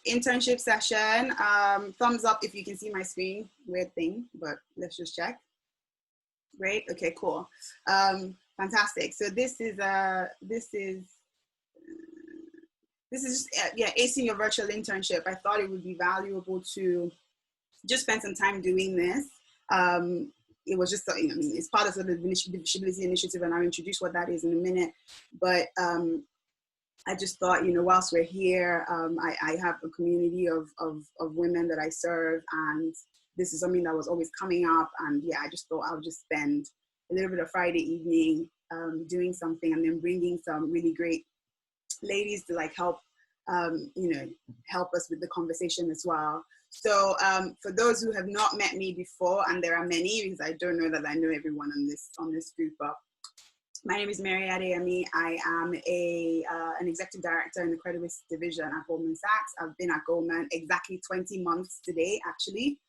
Internship session. Thumbs up if you can see my screen. Weird thing, but let's just check. Great. Okay, cool. Fantastic. So this is just, yeah, acing your virtual internship. I thought it would be valuable to just spend some time doing this. It was just, you know, it's part of the viSHEbility initiative, and I'll introduce what that is in a minute. But I just thought, you know, whilst we're here, I have a community of women that I serve, and this is something that was always coming up. And yeah, I just thought I'll just spend a little bit of Friday evening doing something, and then bringing some really great ladies to like help, you know, help us with the conversation as well. So for those who have not met me before, and there are many, because I don't know that I know everyone on this group, but my name is Mary Adeyemi. I am an executive director in the credit risk division at Goldman Sachs. I've been at Goldman exactly 20 months today, actually.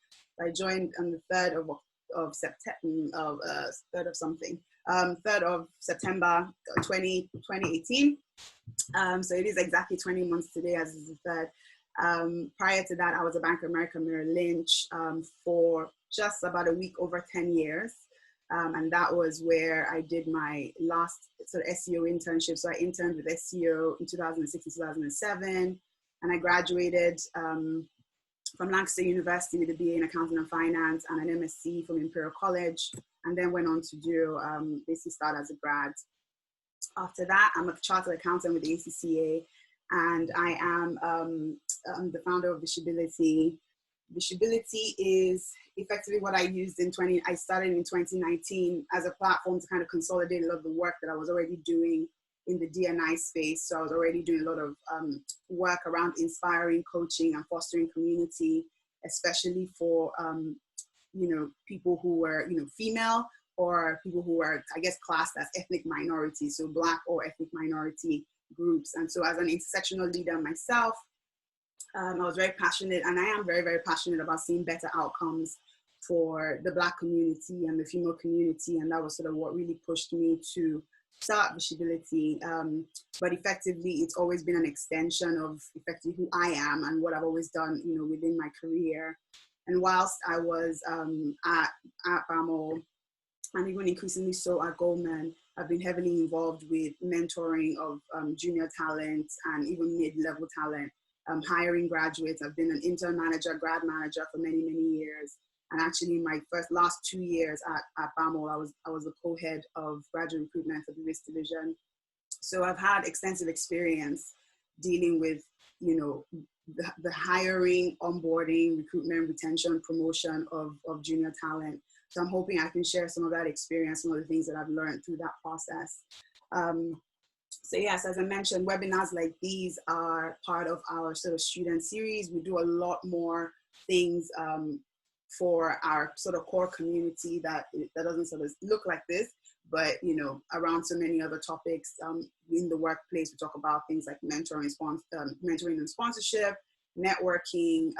I joined on the 3rd of September, 3rd of September 2018. So it is exactly 20 months today, as is the 3rd. Prior to that, I was a Bank of America Merrill Lynch for just about a week over 10 years. And that was where I did my last sort of SEO internship. So I interned with SEO in 2006 and 2007. And I graduated from Lancaster University with a BA in Accounting and Finance and an MSc from Imperial College. And then went on to do, basically start as a grad. After that, I'm a chartered accountant with the ACCA. And I am the founder of viSHEbility. viSHEbility is effectively what I used I started in 2019 as a platform to kind of consolidate a lot of the work that I was already doing in the D&I space. So I was already doing a lot of work around inspiring, coaching, and fostering community, especially for, you know, people who were, you know, female, or people who were, I guess, classed as ethnic minorities, so Black or ethnic minority groups. And so as an intersectional leader myself, I was very passionate, and I am very, very passionate about seeing better outcomes for the Black community and the female community. And that was sort of what really pushed me to start viSHEbility. But effectively, it's always been an extension of effectively who I am and what I've always done, you know, within my career. And whilst I was at BAML, and even increasingly so at Goldman, I've been heavily involved with mentoring of junior talent and even mid-level talent. Hiring graduates. I've been an intern manager, grad manager for many, many years. And actually in my last 2 years at BAML, I was the co-head of graduate recruitment for the risk division. So I've had extensive experience dealing with, you know, the hiring, onboarding, recruitment, retention, promotion of junior talent. So I'm hoping I can share some of that experience, some of the things that I've learned through that process. So yes, as I mentioned, webinars like these are part of our sort of student series. We do a lot more things for our sort of core community that doesn't sort of look like this, but, you know, around so many other topics in the workplace. We talk about things like mentoring and sponsorship, networking,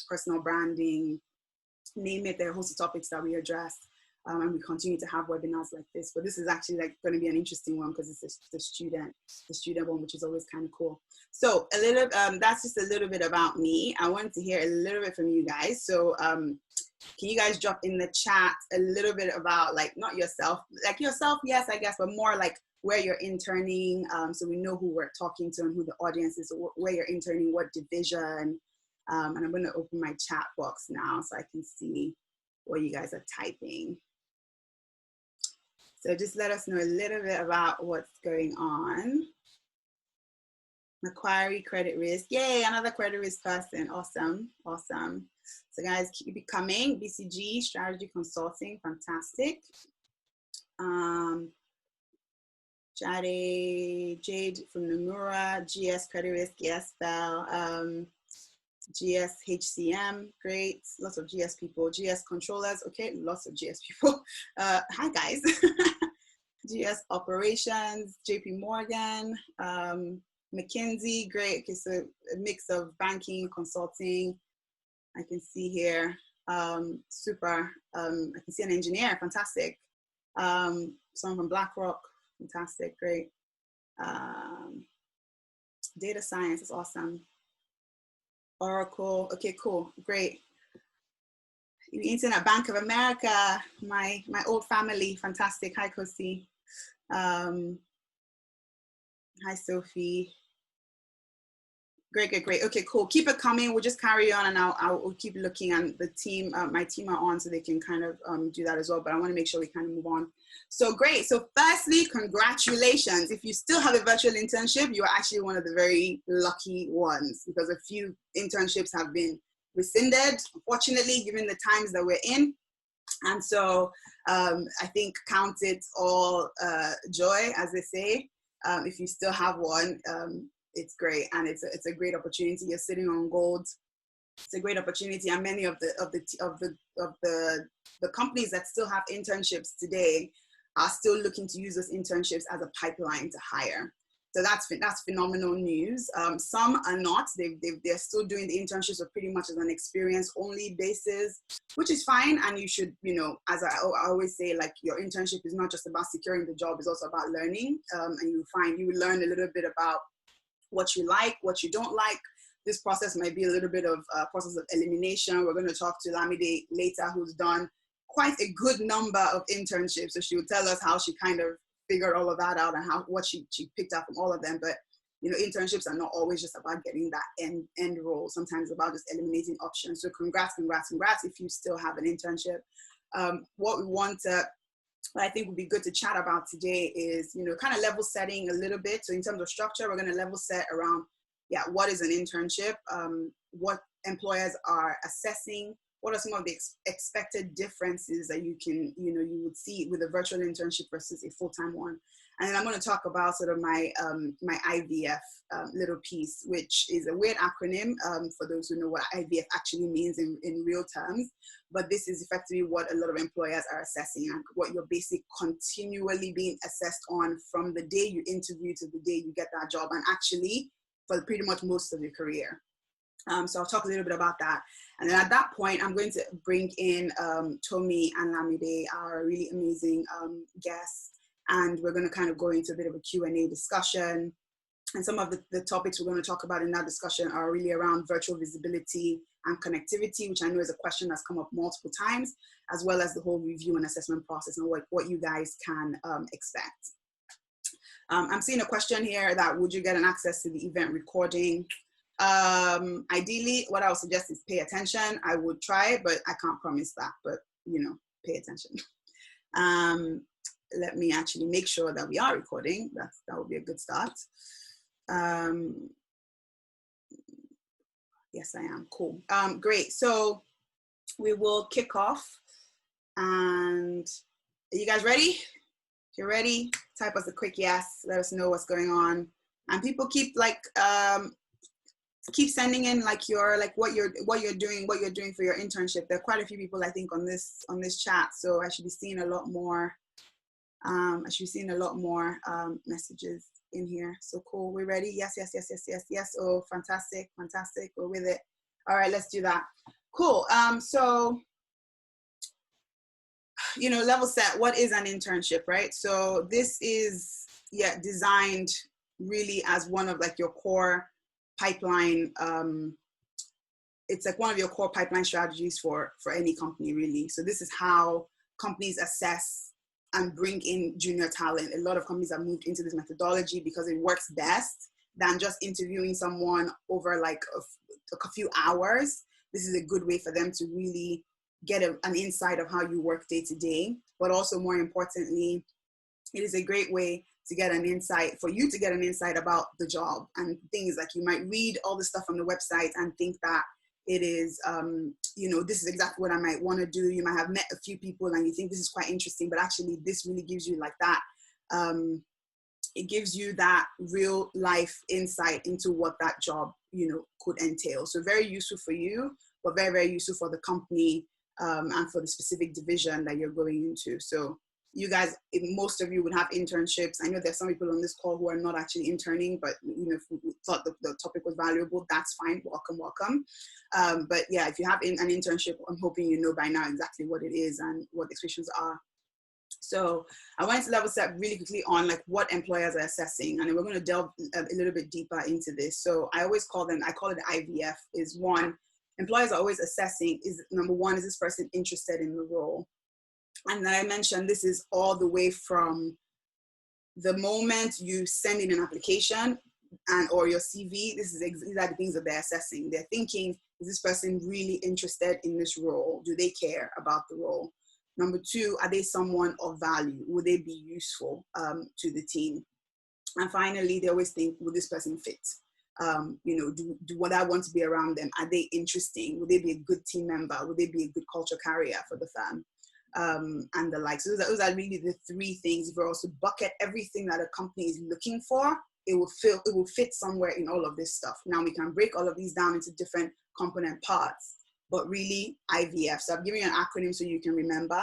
personal branding, name it. There are a host of topics that we address. And we continue to have webinars like this, but this is actually like going to be an interesting one because it's the student one, which is always kind of cool. So a little, that's just a little bit about me. I wanted to hear a little bit from you guys. So can you guys drop in the chat a little bit about, like, not yourself, like yourself, yes, I guess, but more like where you're interning, so we know who we're talking to and who the audience is, where you're interning, what division, and I'm going to open my chat box now so I can see what you guys are typing. So just let us know a little bit about what's going on. Macquarie credit risk. Yay, another credit risk person. Awesome, awesome. So guys, keep it coming. BCG, strategy consulting, fantastic. Jade from Nomura, GS credit risk, yes, Bell. GS HCM, great, lots of GS people. GS controllers, okay, lots of GS people. Hi guys. GS operations, JP Morgan, McKinsey, great. Okay, so a mix of banking, consulting. I can see here, super. I can see an engineer, fantastic. Someone from BlackRock, fantastic, great. Data science is awesome. Oracle. Okay, cool, great. Internet Bank of America, my old family, fantastic. Hi, Kosi. Hi, Sophie. Great. Okay, cool. Keep it coming. We'll just carry on, and I'll keep looking. And the team, my team are on, so they can kind of do that as well. But I want to make sure we kind of move on. So great. So firstly, congratulations. If you still have a virtual internship, you are actually one of the very lucky ones, because a few internships have been rescinded, unfortunately, given the times that we're in. And so I think count it all joy, as they say. If you still have one, it's great, and it's a great opportunity. You're sitting on gold. It's a great opportunity, and many of the companies that still have internships today are still looking to use those internships as a pipeline to hire. So that's phenomenal news. Some are not. They're still doing the internships pretty much as an experience-only basis, which is fine. And you should, as I always say, like, your internship is not just about securing the job; it's also about learning. And you will learn a little bit about what you like, what you don't like. This process might be a little bit of a process of elimination. We're going to talk to Olamide later, who's done quite a good number of internships. So she will tell us how she kind of figured all of that out and what she picked up from all of them. But internships are not always just about getting that end role. Sometimes it's about just eliminating options. So congrats if you still have an internship. What we want to, what I think would be good to chat about today is, kind of level setting a little bit. So in terms of structure, we're going to level set around, what is an internship? What employers are assessing? What are some of the expected differences that you would see with a virtual internship versus a full-time one? And then I'm going to talk about sort of my IVF little piece, which is a weird acronym for those who know what IVF actually means in real terms. But this is effectively what a lot of employers are assessing, and what you're basically continually being assessed on from the day you interview to the day you get that job, and actually for pretty much most of your career. So I'll talk a little bit about that. And then at that point, I'm going to bring in Tomi and Olamide, our really amazing guests. And we're going to kind of go into a bit of a Q&A discussion. And some of the topics we're going to talk about in that discussion are really around virtual visibility and connectivity, which I know is a question that's come up multiple times, as well as the whole review and assessment process and what you guys can expect. I'm seeing a question here that, would you get an access to the event recording? Ideally, what I would suggest is pay attention. I would try, but I can't promise that, but pay attention. Let me actually make sure that we are recording. That would be a good start. Yes, I am. Cool. Great. So we will kick off. And are you guys ready? If you're ready, type us a quick yes. Let us know what's going on. And people keep keep sending in what you're doing for your internship. There are quite a few people, I think, on this chat. So I should be seeing a lot more. Messages in here. So cool. We're ready. Yes. Oh, fantastic. We're with it. All right, let's do that. Cool. So, level set. What is an internship, right? So this is designed really as one of your core pipeline. It's like one of your core pipeline strategies for any company, really. So this is how companies assess and bring in junior talent. A lot of companies have moved into this methodology because it works best than just interviewing someone over a few hours. This is a good way for them to really get an insight of how you work day to day, but also more importantly, it is a great way to get an insight, for you to get an insight about the job and things. Like, you might read all the stuff on the website and think that it is, this is exactly what I might want to do. You might have met a few people and you think this is quite interesting, but actually this really gives you that, it gives you that real life insight into what that job, could entail. So very useful for you, but very, very useful for the company and for the specific division that you're going into. So you guys, most of you would have internships. I know there's some people on this call who are not actually interning, but if we thought the topic was valuable, that's fine. Welcome. But yeah, if you have an internship, I'm hoping you know by now exactly what it is and what the expectations are. So I wanted to level set really quickly on like what employers are assessing, and then we're going to delve a little bit deeper into this. So I always call it IVF. Is one, employers are always assessing, is number one, is this person interested in the role? And then I mentioned this is all the way from the moment you send in an application and or your CV. These are the things that they're assessing. They're thinking, is this person really interested in this role? Do they care about the role? Number two, are they someone of value? Will they be useful to the team? And finally, they always think, will this person fit? Do what I want to be around them? Are they interesting? Will they be a good team member? Will they be a good culture carrier for the firm? And the like. So those are really the three things. If we also bucket everything that a company is looking for, it will fit somewhere in all of this stuff. Now we can break all of these down into different component parts, but really IVF. So I've given you an acronym so you can remember: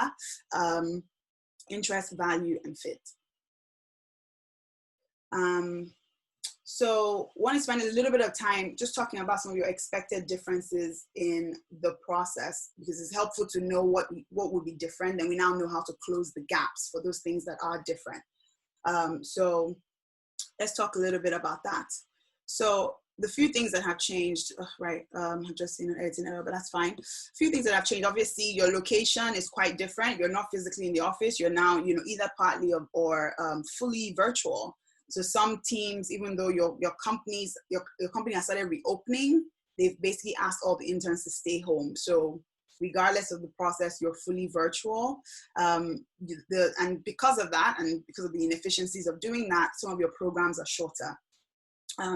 interest, value, and fit. So I want to spend a little bit of time just talking about some of your expected differences in the process, because it's helpful to know what would be different, and we now know how to close the gaps for those things that are different. So let's talk a little bit about that. So the few things that have changed, I've just seen an editing error, but that's fine. A few things that have changed. Obviously, your location is quite different. You're not physically in the office. You're now, either partly or fully virtual. So some teams, even though your company has started reopening, they've basically asked all the interns to stay home. So regardless of the process, you're fully virtual. And because of that, and because of the inefficiencies of doing that, some of your programs are shorter.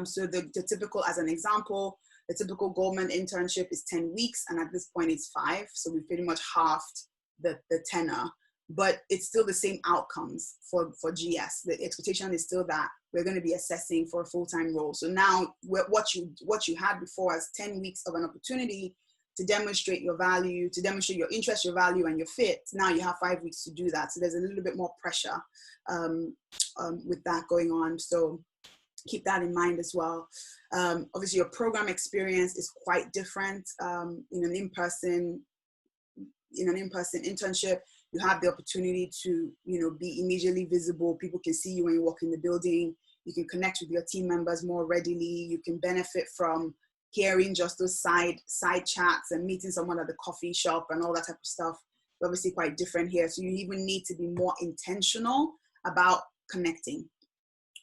So the typical, as an example, the typical Goldman internship is 10 weeks, and at this point it's 5. So we've pretty much halved the tenor, but it's still the same outcomes for GS. The expectation is still that we're going to be assessing for a full-time role. So now what you had before as 10 weeks of an opportunity to demonstrate your value, to demonstrate your interest, your value, and your fit, now you have 5 weeks to do that. So there's a little bit more pressure with that going on. So keep that in mind as well. Obviously, your program experience is quite different. In an in-person internship, you have the opportunity to, be immediately visible. People can see you when you walk in the building. You can connect with your team members more readily. You can benefit from hearing just those side chats and meeting someone at the coffee shop and all that type of stuff. Obviously quite different here. So you even need to be more intentional about connecting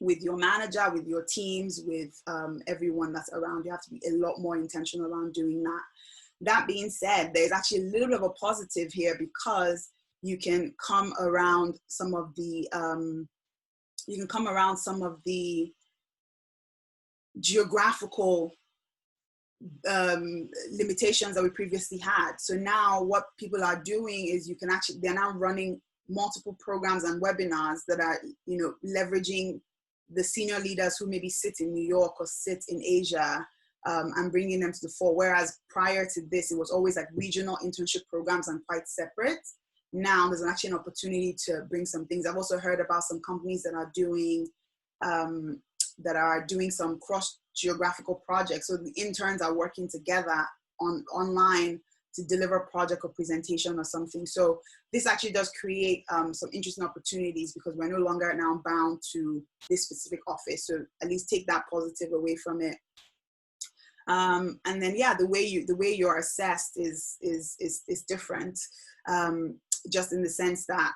with your manager, with your teams, with everyone that's around. You have to be a lot more intentional around doing that. That being said, there's actually a little bit of a positive here, because you can come around some of the geographical limitations that we previously had. So now what people are doing is they're now running multiple programs and webinars that are, leveraging the senior leaders who maybe sit in New York or sit in Asia, and bringing them to the fore. Whereas prior to this, it was always like regional internship programs and quite separate. Now there's actually an opportunity to bring some things. I've also heard about some companies that are doing some cross geographical projects. So the interns are working together online to deliver a project or presentation or something. So this actually does create some interesting opportunities, because we're no longer now bound to this specific office. So at least take that positive away from it. And then, the way you're assessed is different, just in the sense that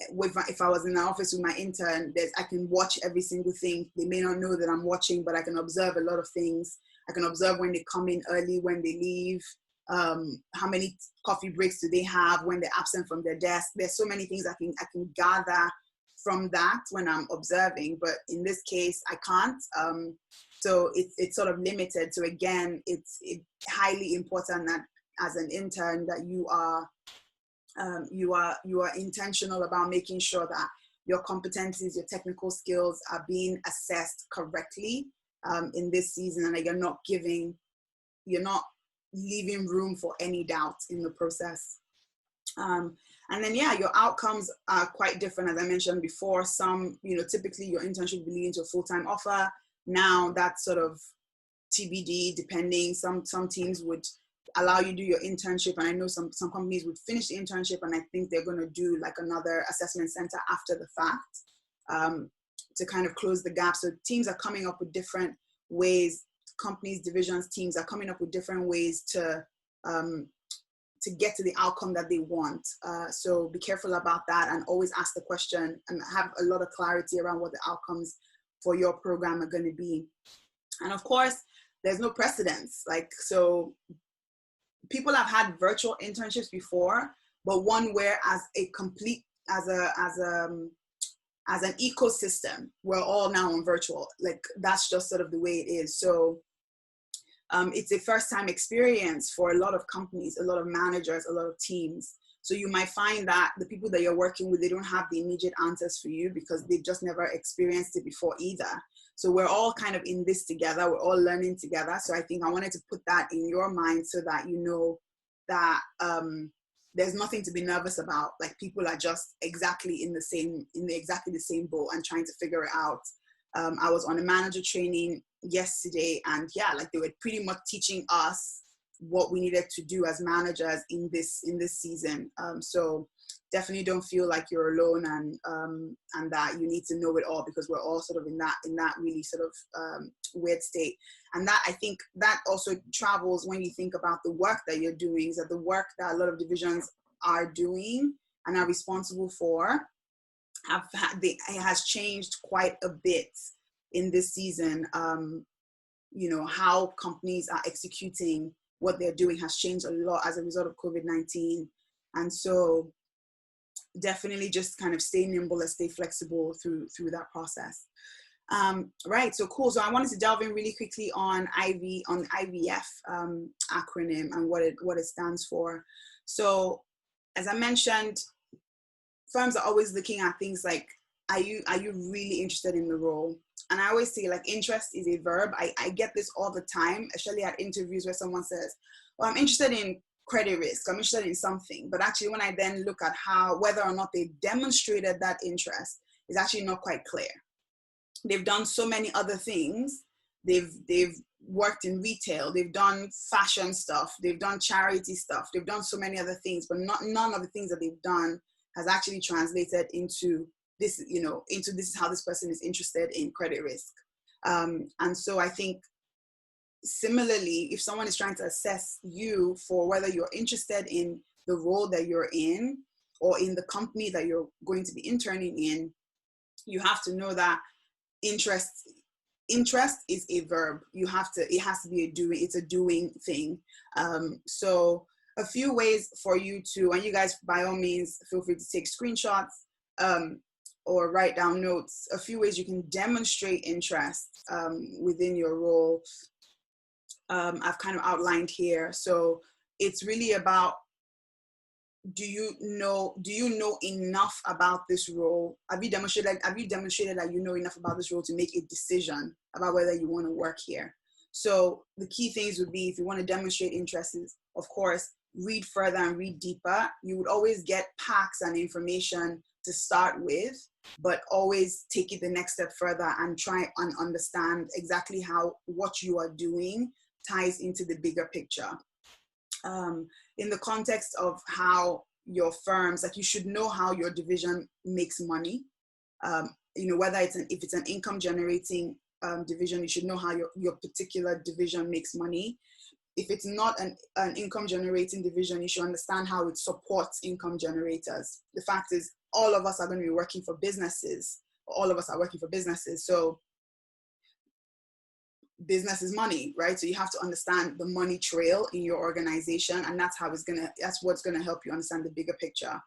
if I was in the office with my intern, I can watch every single thing. They may not know that I'm watching, but I can observe a lot of things. I can observe when they come in early, when they leave, how many coffee breaks do they have, when they're absent from their desk. There's so many things I can gather from that when I'm observing, but in this case, I can't. So it's sort of limited. So again, it's highly important that as an intern that you are intentional about making sure that your competencies, your technical skills are being assessed correctly in this season, and that you're not leaving room for any doubt in the process. And then, your outcomes are quite different. As I mentioned before, some, typically your internship will lead into a full-time offer. Now that's sort of TBD, depending. Some teams would allow you to do your internship. And I know some companies would finish the internship, and I think they're going to do like another assessment center after the fact, to kind of close the gap. So teams are coming up with different ways, companies, divisions, teams are coming up with different ways to get to the outcome that they want. So be careful about that, and always ask the question and have a lot of clarity around what the outcomes for your program are going to be. And of course, there's no precedence. Like, so people have had virtual internships before, but one where as an ecosystem, we're all now on virtual. Like, that's just sort of the way it is. So it's a first-time experience for a lot of companies, a lot of managers, a lot of teams. So you might find that the people that you're working with, they don't have the immediate answers for you because they've just never experienced it before either. So we're all kind of in this together. We're all learning together. So I think I wanted to put that in your mind so that you know that there's nothing to be nervous about. Like, people are just exactly in exactly the same boat and trying to figure it out. I was on a manager training yesterday, and yeah, like, they were pretty much teaching us what we needed to do as managers in this season. So definitely don't feel like you're alone, and that you need to know it all, because we're all sort of in that really sort of weird state. And that, I think that also travels when you think about the work that you're doing, is that the work that a lot of divisions are doing and are responsible for it has changed quite a bit in this season. You know, how companies are executing what they're doing has changed a lot as a result of COVID-19. And so definitely just kind of stay nimble and stay flexible through that process. Right, so cool. So I wanted to delve in really quickly on IVF acronym and what it stands for. So as I mentioned, firms are always looking at things like, are you really interested in the role? And I always say, like, interest is a verb. I get this all the time, especially at interviews where someone says, well, I'm interested in credit risk, I'm interested in something. But actually, when I then look at whether or not they demonstrated that interest, is actually not quite clear. They've done so many other things. They've worked in retail, they've done fashion stuff, they've done charity stuff, they've done so many other things, but none of the things that they've done has actually translated into this, into this is how this person is interested in credit risk. And so I think similarly, if someone is trying to assess you for whether you're interested in the role that you're in or in the company that you're going to be interning in, you have to know that interest is a verb. It has to be it's a doing thing. So a few ways for you to, and you guys by all means feel free to take screenshots or write down notes, a few ways you can demonstrate interest within your role. I've kind of outlined here. So it's really about, do you know enough about this role? Have you demonstrated that you know enough about this role to make a decision about whether you want to work here? So the key things would be, if you want to demonstrate interest, is, of course, read further and read deeper. You would always get packs and information to start with, but always take it the next step further and try and understand exactly how what you are doing ties into the bigger picture. In the context of how your firms, like, you should know how your division makes money. Whether if it's an income generating division, you should know how your particular division makes money. If it's not an income generating division, you should understand how it supports income generators. The fact is, all of us are going to be working for businesses. All of us are working for businesses. So business is money, right? So you have to understand the money trail in your organization, and that's what's gonna help you understand the bigger picture.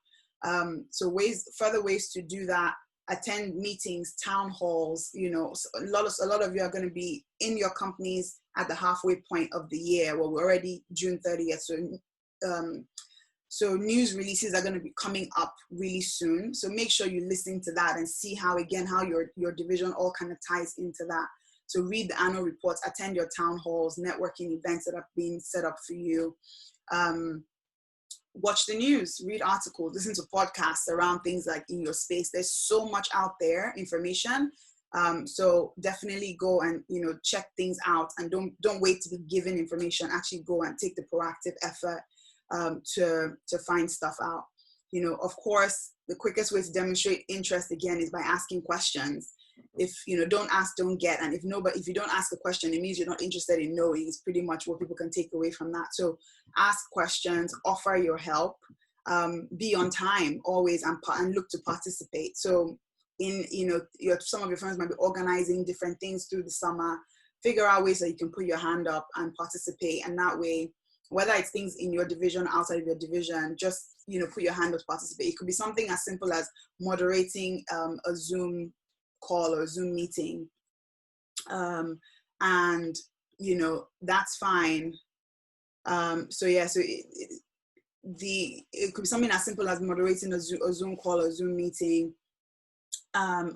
So further ways to do that: attend meetings, town halls. A lot of you are going to be in your companies at the halfway point of the year. Well, we're already June 30th, so news releases are going to be coming up really soon. So make sure you listen to that and see how your division all kind of ties into that. So read the annual reports, attend your town halls, networking events that are being set up for you. Watch the news, read articles, listen to podcasts around things like in your space. There's so much out there, information, So definitely go and, check things out, and don't wait to be given information. Actually go and take the proactive effort to find stuff out. Of course, the quickest way to demonstrate interest again is by asking questions. If don't ask, don't get. And if you don't ask a question, it means you're not interested in knowing. It's pretty much what people can take away from that. So ask questions, offer your help, be on time always, and look to participate. So some of your friends might be organizing different things through the summer. Figure out ways that you can put your hand up and participate, and that way, whether it's things in your division, outside of your division, just put your hand up to participate. It could be something as simple as moderating a Zoom call or a Zoom meeting, and that's fine. It could be something as simple as moderating a Zoom call or a Zoom meeting.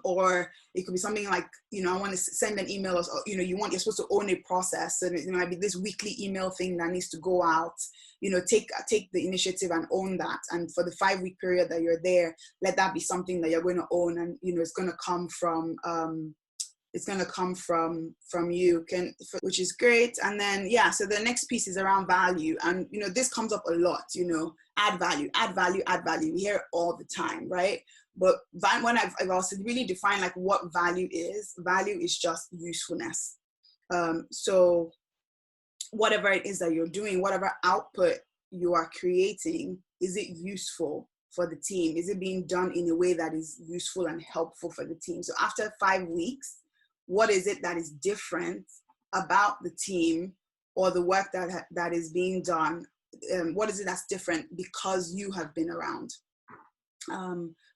Or it could be something like, I want to send an email, or, you're supposed to own a process. And it might be this weekly email thing that needs to go out, take the initiative and own that. And for the 5-week period that you're there, let that be something that you're going to own. And, it's going to come from, you, which is great. And then, so the next piece is around value. And, this comes up a lot, add value, add value, add value. We hear it all the time, right? But when I've also really defined like what value is just usefulness. So whatever it is that you're doing, whatever output you are creating, is it useful for the team? Is it being done in a way that is useful and helpful for the team? So after 5 weeks, what is it that is different about the team or the work that is being done? What is it that's different because you have been around?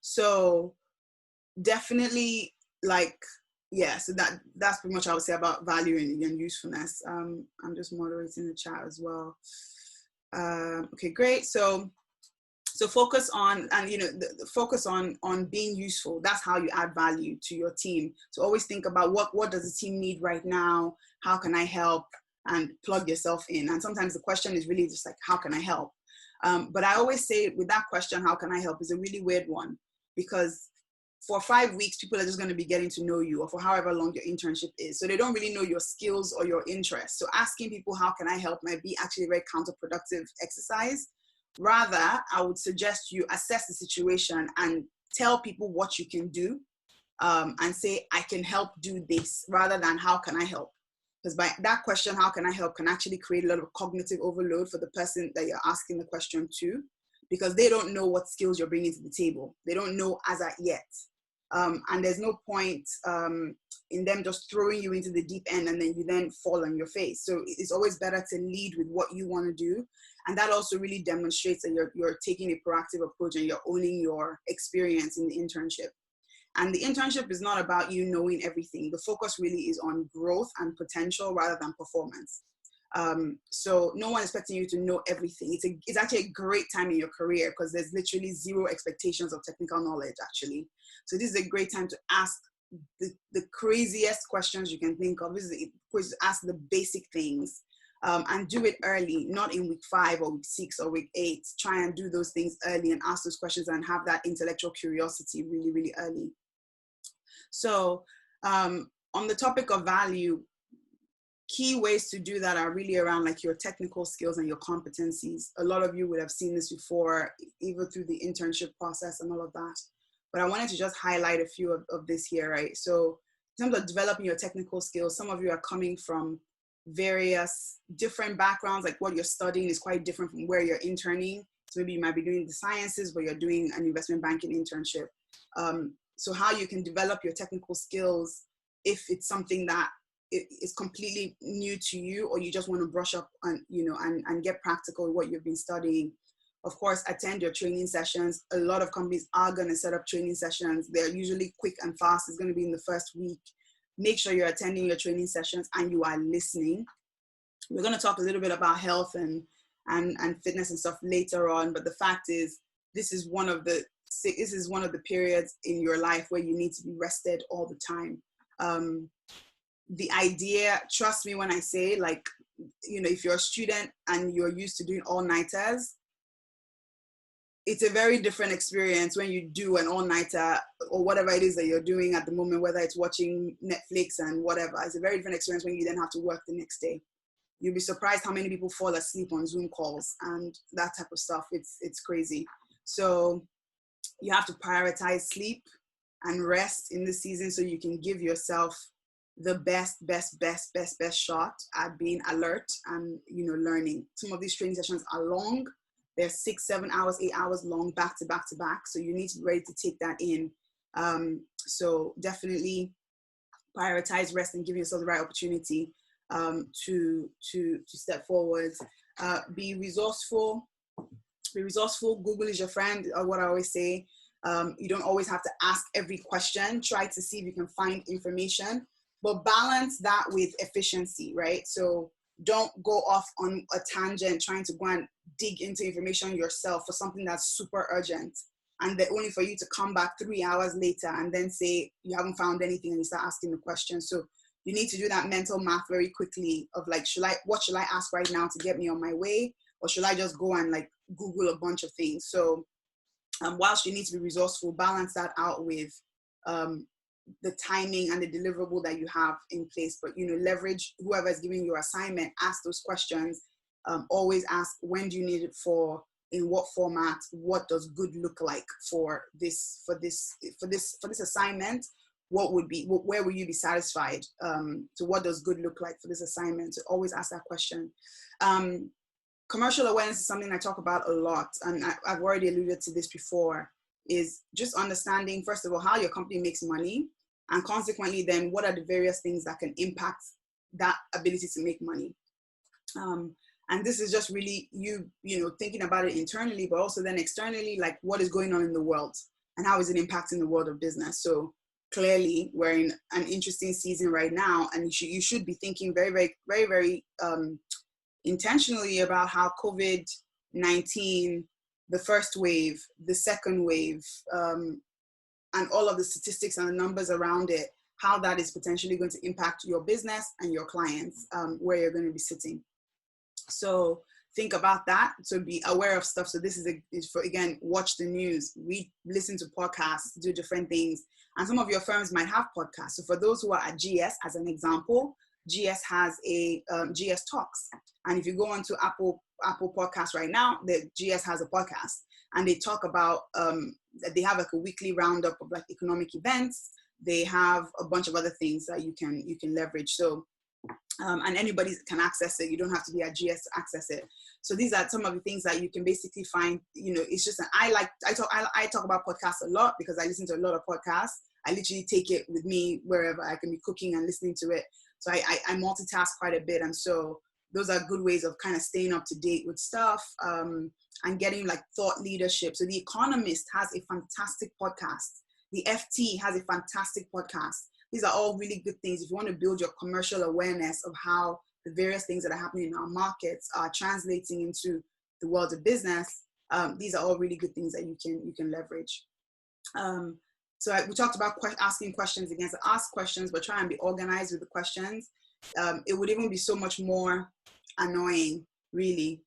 So definitely so that's pretty much what I would say about value and usefulness. I'm just moderating the chat as well. Okay, great. So focus on, and focus on being useful. That's how you add value to your team. So always think about what does the team need right now? How can I help? And plug yourself in. And sometimes the question is really just like, how can I help? But I always say with that question, how can I help, is a really weird one, because for 5 weeks, people are just going to be getting to know you, or for however long your internship is. So they don't really know your skills or your interests. So asking people, how can I help, might be actually a very counterproductive exercise. Rather, I would suggest you assess the situation and tell people what you can do, and say, I can help do this, rather than how can I help? Because by that question, how can I help, can actually create a lot of cognitive overload for the person that you're asking the question to, because they don't know what skills you're bringing to the table. They don't know as at yet. And there's no point in them just throwing you into the deep end and then you then fall on your face. So it's always better to lead with what you want to do. And that also really demonstrates that you're taking a proactive approach and you're owning your experience in the internship. And the internship is not about you knowing everything. The focus really is on growth and potential rather than performance. So no one expecting you to know everything. It's actually a great time in your career because there's literally zero expectations of technical knowledge, actually. So this is a great time to ask the craziest questions you can think of. This is ask the basic things, and do it early, not in week 5 or week 6 or week 8. Try and do those things early and ask those questions and have that intellectual curiosity really, really early. So on the topic of value, key ways to do that are really around like your technical skills and your competencies. A lot of you would have seen this before, even through the internship process and all of that. But I wanted to just highlight a few of this here, right? So in terms of developing your technical skills, some of you are coming from various different backgrounds, like what you're studying is quite different from where you're interning. So maybe you might be doing the sciences, but you're doing an investment banking internship. So how you can develop your technical skills, if it's something that is completely new to you, or you just want to brush up on, and get practical with what you've been studying. Of course, attend your training sessions. A lot of companies are going to set up training sessions. They're usually quick and fast. It's going to be in the first week. Make sure you're attending your training sessions and you are listening. We're going to talk a little bit about health and fitness and stuff later on, but the fact is, this is one of the periods in your life where you need to be rested all the time. The idea, trust me when I say, like, if you're a student and you're used to doing all-nighters, it's a very different experience when you do an all-nighter or whatever it is that you're doing at the moment, whether it's watching Netflix and whatever. It's a very different experience when you then have to work the next day. You'll be surprised how many people fall asleep on Zoom calls and that type of stuff. It's crazy. So you have to prioritize sleep and rest in this season so you can give yourself the best shot at being alert and, you know, learning. Some of these training sessions are long. They're 6, 7 hours, 8 hours long, back to back to back. So you need to be ready to take that in. So definitely prioritize rest and give yourself the right opportunity to step forward. Be resourceful. Google is your friend, what I always say. You don't always have to ask every question. Try to see if you can find information, but balance that with efficiency, right? So don't go off on a tangent trying to go and dig into information yourself for something that's super urgent, and then only for you to come back 3 hours later and then say you haven't found anything and you start asking the question. So you need to do that mental math very quickly of like, what should I ask right now to get me on my way? Or should I just go and like Google a bunch of things? So whilst you need to be resourceful, balance that out with the timing and the deliverable that you have in place. But, you know, leverage whoever is giving you assignment, ask those questions. Always ask, when do you need it for? In what format? What does good look like for this assignment? Where will you be satisfied? So what does good look like for this assignment? So always ask that question. Commercial awareness is something I talk about a lot, and I've already alluded to this before, is just understanding, first of all, how your company makes money, and consequently then what are the various things that can impact that ability to make money. And this is just really you know, thinking about it internally, but also then externally, like what is going on in the world and how is it impacting the world of business. So clearly we're in an interesting season right now, and you should be thinking very intentionally about how COVID-19, the first wave, the second wave, and all of the statistics and the numbers around it, how that is potentially going to impact your business and your clients, where you're going to be sitting. So think about that. So be aware of stuff. So this is for, again, watch the news, listen to podcasts, do different things. And some of your firms might have podcasts. So for those who are at GS, as an example, GS has a GS Talks. And if you go onto Apple Podcasts right now, the GS has a podcast, and they talk about, they have like a weekly roundup of like economic events. They have a bunch of other things that you can leverage. So, and anybody can access it. You don't have to be at GS to access it. So these are some of the things that you can basically find. You know, it's just I talk about podcasts a lot because I listen to a lot of podcasts. I literally take it with me wherever I can be cooking and listening to it. So I multitask quite a bit. And so those are good ways of kind of staying up to date with stuff, and getting like thought leadership. So The Economist has a fantastic podcast. The FT has a fantastic podcast. These are all really good things. If you want to build your commercial awareness of how the various things that are happening in our markets are translating into the world of business, these are all really good things that you can leverage. So we talked about asking questions again. So ask questions, but try and be organized with the questions. It would even be so much more annoying, really.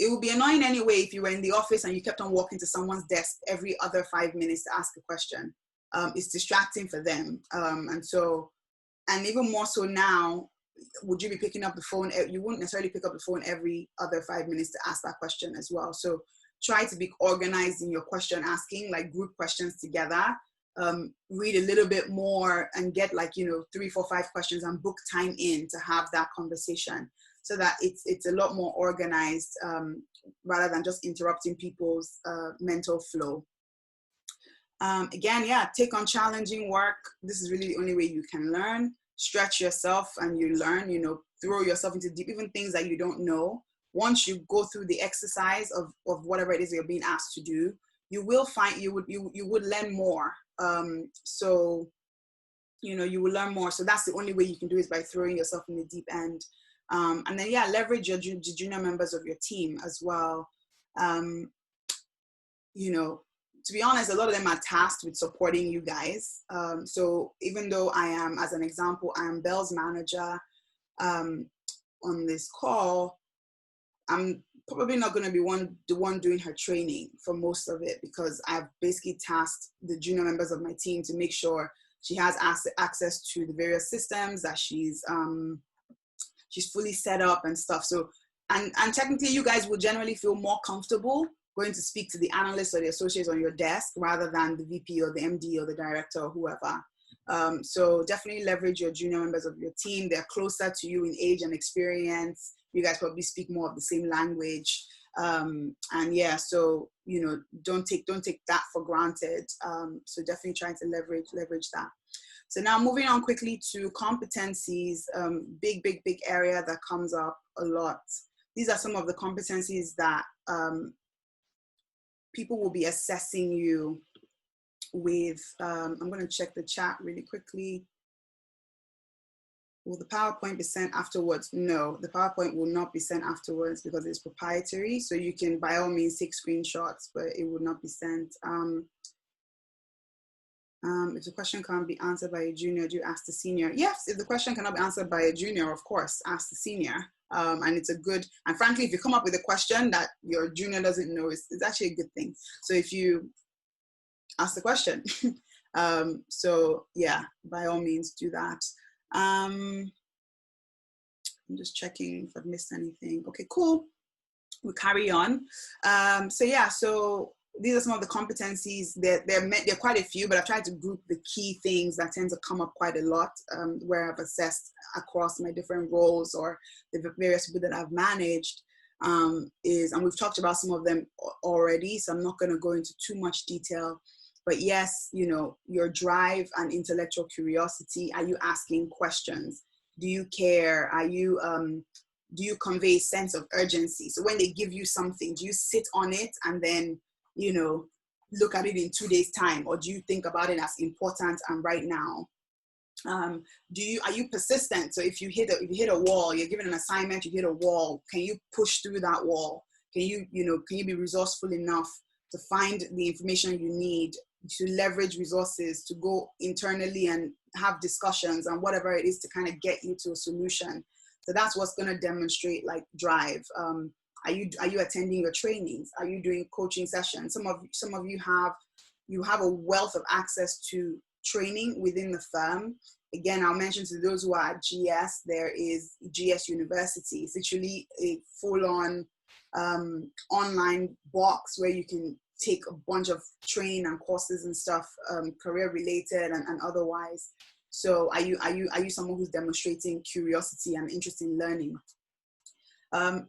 It would be annoying anyway if you were in the office and you kept on walking to someone's desk every other 5 minutes to ask a question. It's distracting for them. And even more so now, would you be picking up the phone? You wouldn't necessarily pick up the phone every other 5 minutes to ask that question as well. So try to be organized in your question asking, like group questions together. Read a little bit more and get 3, 4, 5 questions and book time in to have that conversation, so that it's a lot more organized, rather than just interrupting people's mental flow. Again, take on challenging work. This is really the only way you can learn. Stretch yourself and you learn, throw yourself into deep, even things that you don't know. Once you go through the exercise of whatever it is you're being asked to do, you will find you would learn more. So you will learn more. So that's the only way you can do is by throwing yourself in the deep end. And then leverage your junior members of your team as well. To be honest, a lot of them are tasked with supporting you guys. So even though I am, as an example, I am Belle's manager on this call, I'm probably not going to be the one doing her training for most of it, because I've basically tasked the junior members of my team to make sure she has access to the various systems, that she's fully set up and stuff. So, and technically you guys will generally feel more comfortable going to speak to the analyst or the associates on your desk rather than the VP or the MD or the director or whoever. So definitely leverage your junior members of your team. They're closer to you in age and experience. You guys probably speak more of the same language. And yeah, so, you know, don't take that for granted. So definitely trying to leverage that. So now moving on quickly to competencies, big area that comes up a lot. These are some of the competencies that people will be assessing you with. I'm going to check the chat really quickly. Will the PowerPoint be sent afterwards? No, the PowerPoint will not be sent afterwards because it's proprietary. So you can by all means take screenshots, but it will not be sent. If the question can't be answered by a junior, do you ask the senior? Yes, if the question cannot be answered by a junior, of course, ask the senior. And it's a good, and frankly, if you come up with a question that your junior doesn't know, it's actually a good thing. So if you ask the question, so yeah, by all means do that. I'm just checking if I've missed anything. Okay, cool. We'll carry on. So yeah, so these are some of the competencies. There are quite a few, but I've tried to group the key things that tend to come up quite a lot, where I've assessed across my different roles or the various people that I've managed. And we've talked about some of them already, so I'm not going to go into too much detail. But yes, you know, your drive and intellectual curiosity. Are you asking questions? Do you care? Are you do you convey a sense of urgency? So when they give you something, do you sit on it and then, you know, look at it in 2 days' time, or do you think about it as important and right now? Are you persistent? So if you hit a wall, you're given an assignment, you hit a wall, can you push through that wall? Can you be resourceful enough to find the information you need, to leverage resources, to go internally and have discussions and whatever it is to kind of get you to a solution? So that's what's going to demonstrate like drive. Are you attending your trainings? Are you doing coaching sessions? Some of you have a wealth of access to training within the firm. Again, I'll mention to those who are at GS, there is GS University. It's literally a full-on online box where you can take a bunch of training and courses and stuff, career related and otherwise. So are you someone who's demonstrating curiosity and interest in learning?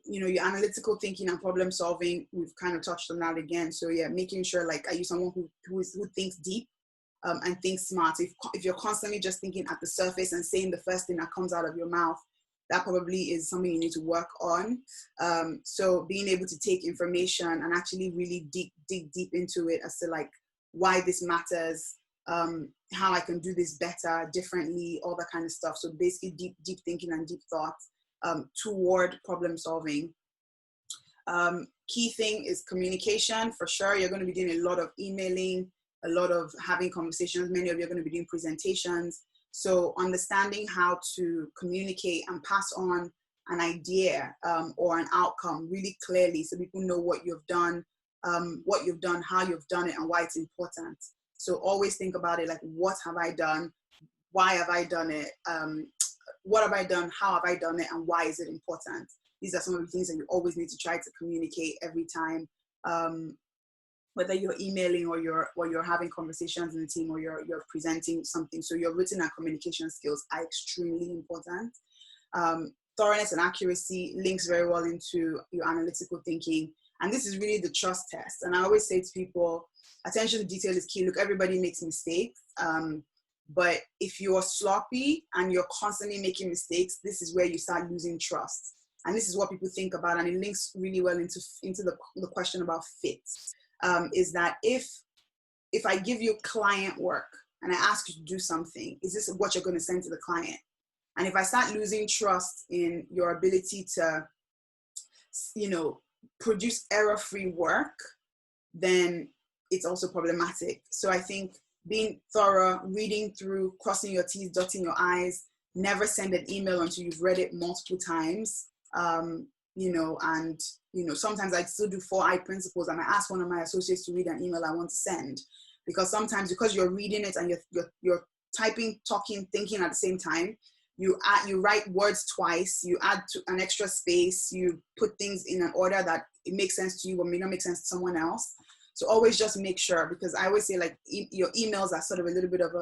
Your analytical thinking and problem solving, we've kind of touched on that again. So yeah, making sure, like, are you someone who thinks deep and thinks smart? If you're constantly just thinking at the surface and saying the first thing that comes out of your mouth, that probably is something you need to work on. So being able to take information and actually really dig deep into it as to like why this matters, how I can do this better, differently, all that kind of stuff. So basically deep thinking and deep thought toward problem solving. Key thing is communication, for sure. You're going to be doing a lot of emailing, a lot of having conversations. Many of you are going to be doing presentations. So understanding how to communicate and pass on an idea or an outcome really clearly, so people know what you've done, how you've done it, and why it's important. So always think about it like, what have I done? Why have I done it? What have I done? How have I done it? And why is it important? These are some of the things that you always need to try to communicate every time, whether you're emailing or you're having conversations in the team or you're presenting something. So your written and communication skills are extremely important. Thoroughness and accuracy links very well into your analytical thinking. And this is really the trust test. And I always say to people, attention to detail is key. Look, everybody makes mistakes. But if you're sloppy and you're constantly making mistakes, this is where you start losing trust. And this is what people think about. And it links really well into the question about fit. Is that if I give you client work and I ask you to do something, is this what you're going to send to the client? And if I start losing trust in your ability to, produce error-free work, then it's also problematic. So I think being thorough, reading through, crossing your T's, dotting your I's, never send an email until you've read it multiple times. and, sometimes I still do 4I principles, and I ask one of my associates to read an email I want to send, because sometimes, because you're reading it and you're typing, talking, thinking at the same time, you write words twice, you add an extra space, you put things in an order that it makes sense to you but may not make sense to someone else. So always just make sure, because I always say, like, your emails are sort of a little bit of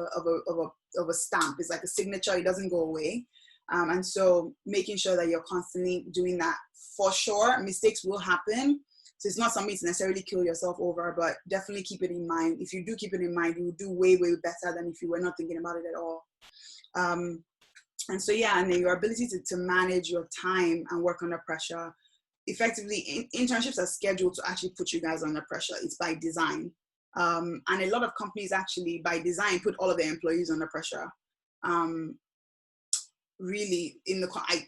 a stamp. It's like a signature. It doesn't go away. And so making sure that you're constantly doing that. For sure, mistakes will happen. So it's not something to necessarily kill yourself over, but definitely keep it in mind. If you do keep it in mind, you will do way, way better than if you were not thinking about it at all. And so, yeah, and then your ability to manage your time and work under pressure. Effectively, internships are scheduled to actually put you guys under pressure. It's by design. And a lot of companies actually, by design, put all of their employees under pressure. Really,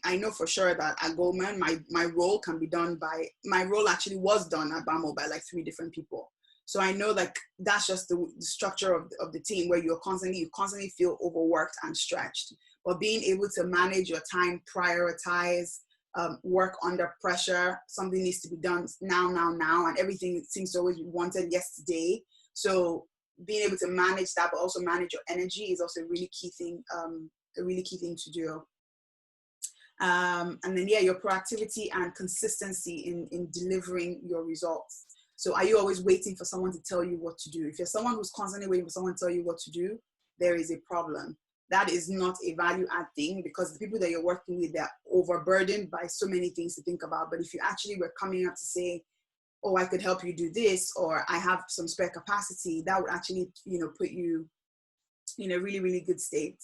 I know for sure that at Goldman, my role can be done by, my role actually was done at BAMO by like 3 different people. So I know, like, that's just the structure of the team, where you constantly feel overworked and stretched. But being able to manage your time, prioritize, work under pressure, something needs to be done now, and everything seems to always be wanted yesterday. So being able to manage that, but also manage your energy, is also a really key thing to do. And then, yeah, your proactivity and consistency in delivering your results. So are you always waiting for someone to tell you what to do? If you're someone who's constantly waiting for someone to tell you what to do, there is a problem. That is not a value add thing, because the people that you're working with, they're overburdened by so many things to think about. But if you actually were coming up to say, oh, I could help you do this, or I have some spare capacity, that would actually, put you in a really, really good state.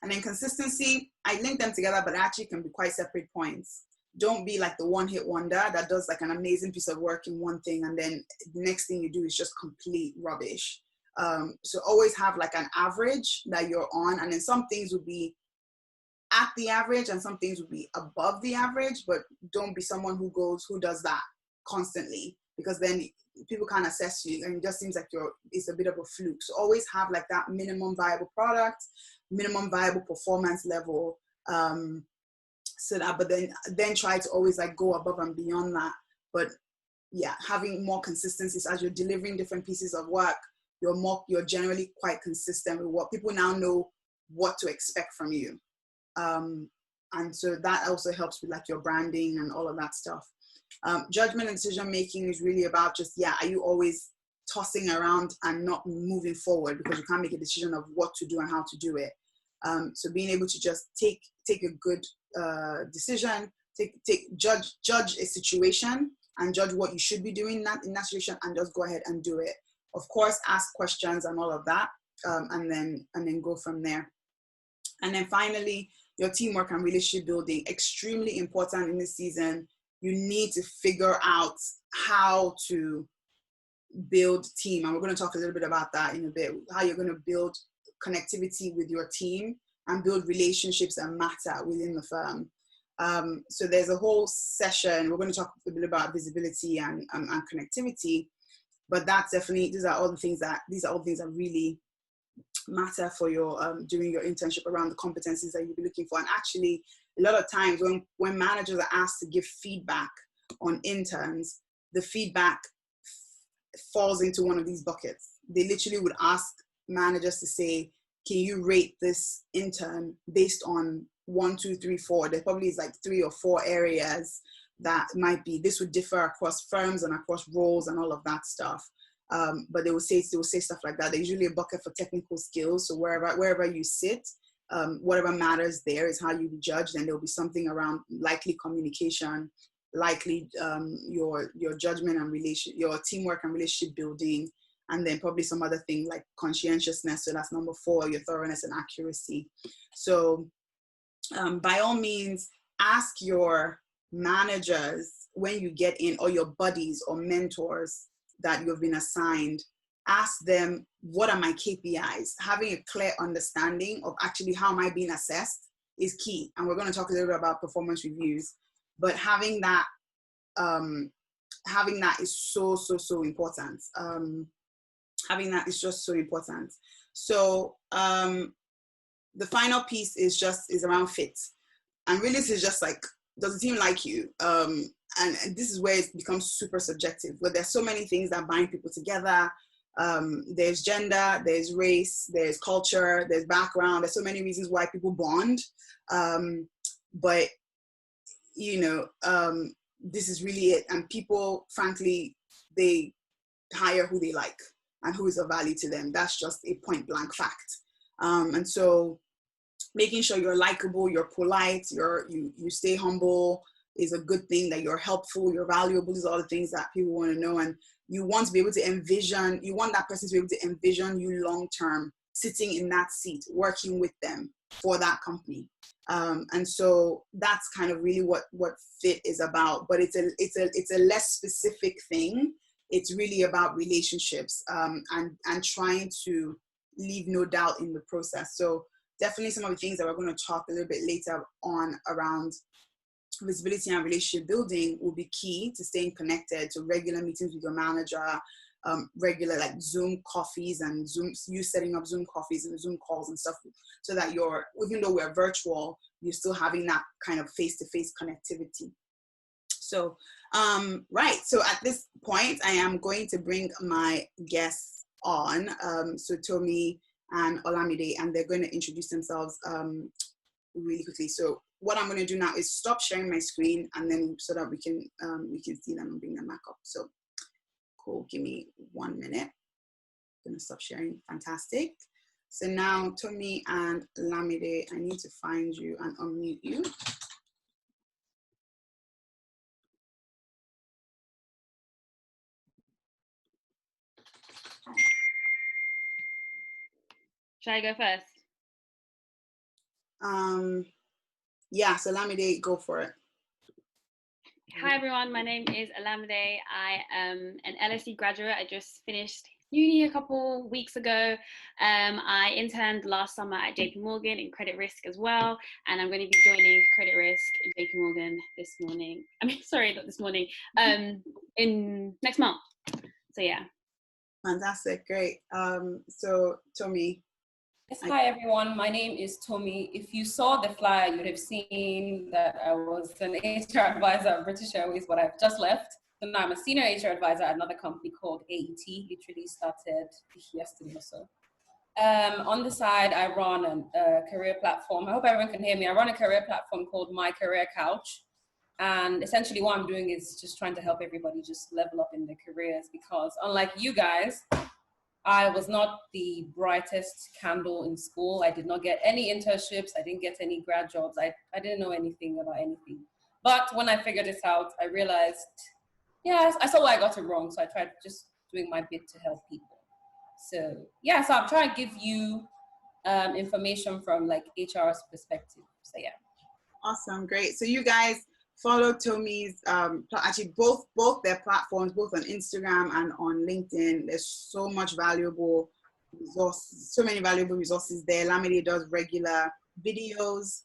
And then consistency, I link them together, but actually can be quite separate points. Don't be like the one-hit wonder that does like an amazing piece of work in one thing, and then the next thing you do is just complete rubbish. So always have like an average that you're on, and then some things will be at the average and some things will be above the average, but don't be someone who does that constantly, because then people can't assess you and it just seems like it's a bit of a fluke. So always have like that minimum viable product, minimum viable performance level, so that, but then try to always like go above and beyond that. But yeah, having more consistencies as you're delivering different pieces of work, you're generally quite consistent with what people now know what to expect from you. And so that also helps with like your branding and all of that stuff. Judgment and decision making is really about just, are you always tossing around and not moving forward because you can't make a decision of what to do and how to do it. So being able to just take a good decision, judge a situation and judge what you should be doing in that situation, and just go ahead and do it. Of course, ask questions and all of that, and then go from there. And then finally, your teamwork and relationship building, extremely important in this season. You need to figure out how to build team. And we're going to talk a little bit about that in a bit, how you're going to build connectivity with your team and build relationships that matter within the firm. So there's a whole session. We're going to talk a bit about visibility and connectivity, but that's definitely, these are all the things that really matter for your during your internship, around the competencies that you'll be looking for. And actually, a lot of times when managers are asked to give feedback on interns, the feedback falls into one of these buckets. They literally would ask managers to say, can you rate this intern based on 1, 2, 3, 4? There probably is like 3 or 4 areas that might be, this would differ across firms and across roles and all of that stuff. But they will say stuff like that. There's usually a bucket for technical skills. So wherever you sit, whatever matters there is how you be judged. And there'll be something around likely communication, likely your judgment and your teamwork and relationship building, and then probably some other thing like conscientiousness. So that's number 4, your thoroughness and accuracy. So by all means, ask your managers when you get in, or your buddies or mentors that you've been assigned, ask them, what are my KPIs? Having a clear understanding of actually how am I being assessed is key. And we're going to talk a little bit about performance reviews, but having that is so important. Having that is just so important. So the final piece is around fit. And really, this is just like, does the team like you? and this is where it becomes super subjective, where there's so many things that bind people together. There's gender, there's race, there's culture, there's background. There's so many reasons why people bond. But, you know, this is really it. And people, frankly, they hire who they like and who is of value to them. That's just a point blank fact. And so making sure you're likable, you're polite, you stay humble is a good thing, that you're helpful, you're valuable. These are all the things that people want to know. And you want to be able to envision, you want that person to be able to envision you long-term, sitting in that seat, working with them for that company. And so that's kind of really what fit is about, but it's a less specific thing. It's really about relationships, and trying to leave no doubt in the process. So definitely some of the things that we're going to talk a little bit later on around visibility and relationship building will be key to staying connected, to regular meetings with your manager, regular like Zoom coffees and you setting up Zoom coffees and Zoom calls and stuff, so that even though we're virtual, you're still having that kind of face-to-face connectivity. So, right. So at this point, I am going to bring my guests on. So Tomi and Olamide, and they're going to introduce themselves really quickly. So what I'm going to do now is stop sharing my screen, and then so that we can see them and bring them back up. So cool. Give me 1 minute. I'm going to stop sharing. Fantastic. So now Tomi and Olamide, I need to find you and unmute you. Should I go first? Yeah, so Olamide, go for it. Hi everyone, my name is Olamide. I am an LSE graduate. I just finished uni a couple weeks ago. I interned last summer at JP Morgan in credit risk as well, and I'm going to be joining credit risk in JP Morgan this morning. I mean, sorry, not this morning. In next month. So yeah. Fantastic, great. So Tomi. Yes, hi everyone. My name is Tomi. If you saw the flyer, you would have seen that I was an HR advisor at British Airways, but I've just left. So now I'm a senior HR advisor at another company called AET. Literally started yesterday or so. On the side, I run a career platform. I hope everyone can hear me. I run a career platform called My Career Couch. And essentially what I'm doing is just trying to help everybody just level up in their careers, because unlike you guys, I was not the brightest candle in school. I did not get any internships. I didn't get any grad jobs. I didn't know anything about anything. But when I figured this out, I realized, yes, I saw where I got it wrong. So I tried just doing my bit to help people. So yeah, so I'm trying to give you information from like HR's perspective. So yeah. Awesome, great. So you guys follow Tomi's, actually both their platforms, both on Instagram and on LinkedIn. There's so much valuable resources, so many valuable resources there. Olamide does regular videos.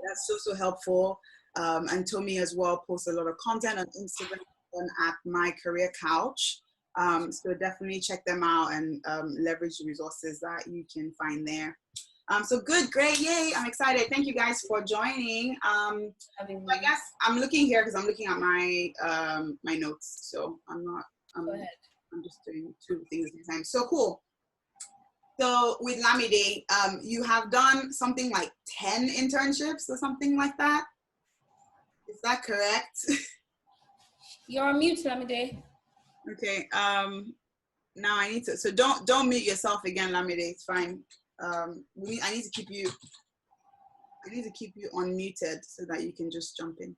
That's so helpful. And Tomi as well posts a lot of content on Instagram and at My Career Couch. So definitely check them out and leverage the resources that you can find there. So good, great, yay, I'm excited. Thank you guys for joining. I guess I'm looking here because I'm looking at my my notes. So I'm just doing two things at a time. So cool. So with Olamide, you have done something like 10 internships or something like that. Is that correct? You're on mute, Olamide. Okay. Now I need to. So don't mute yourself again, Olamide. It's fine. I need to keep you unmuted so that you can just jump in.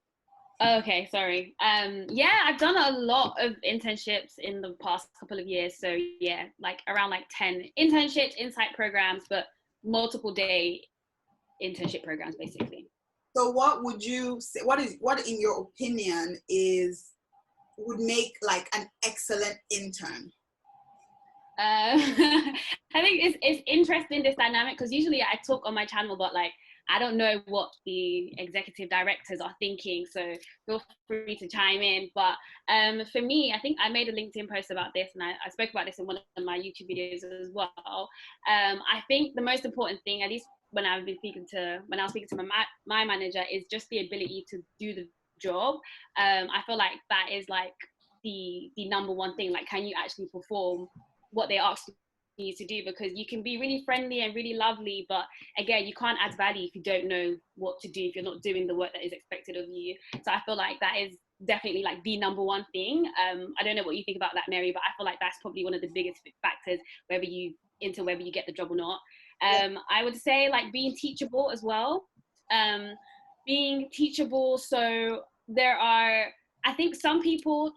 Okay, sorry. Yeah, I've done a lot of internships in the past couple of years. So yeah, like around like 10 internships, insight programs, but multiple day internship programs basically. So what would you say, what in your opinion would make like an excellent intern? I think it's interesting, this dynamic, because usually I talk on my channel, but like I don't know what the executive directors are thinking, so feel free to chime in. But for me, I think I made a LinkedIn post about this, and I spoke about this in one of my YouTube videos as well. I think the most important thing, at least when I was speaking to my manager, is just the ability to do the job. I feel like that is like the number one thing. Like, can you actually perform what they ask you to do? Because you can be really friendly and really lovely, but again, you can't add value if you don't know what to do, if you're not doing the work that is expected of you. So I feel like that is definitely like the number one thing. I don't know what you think about that, Mary, but I feel like that's probably one of the biggest factors whether you get the job or not. I would say like being teachable as well. Being teachable. So there are, I think some people,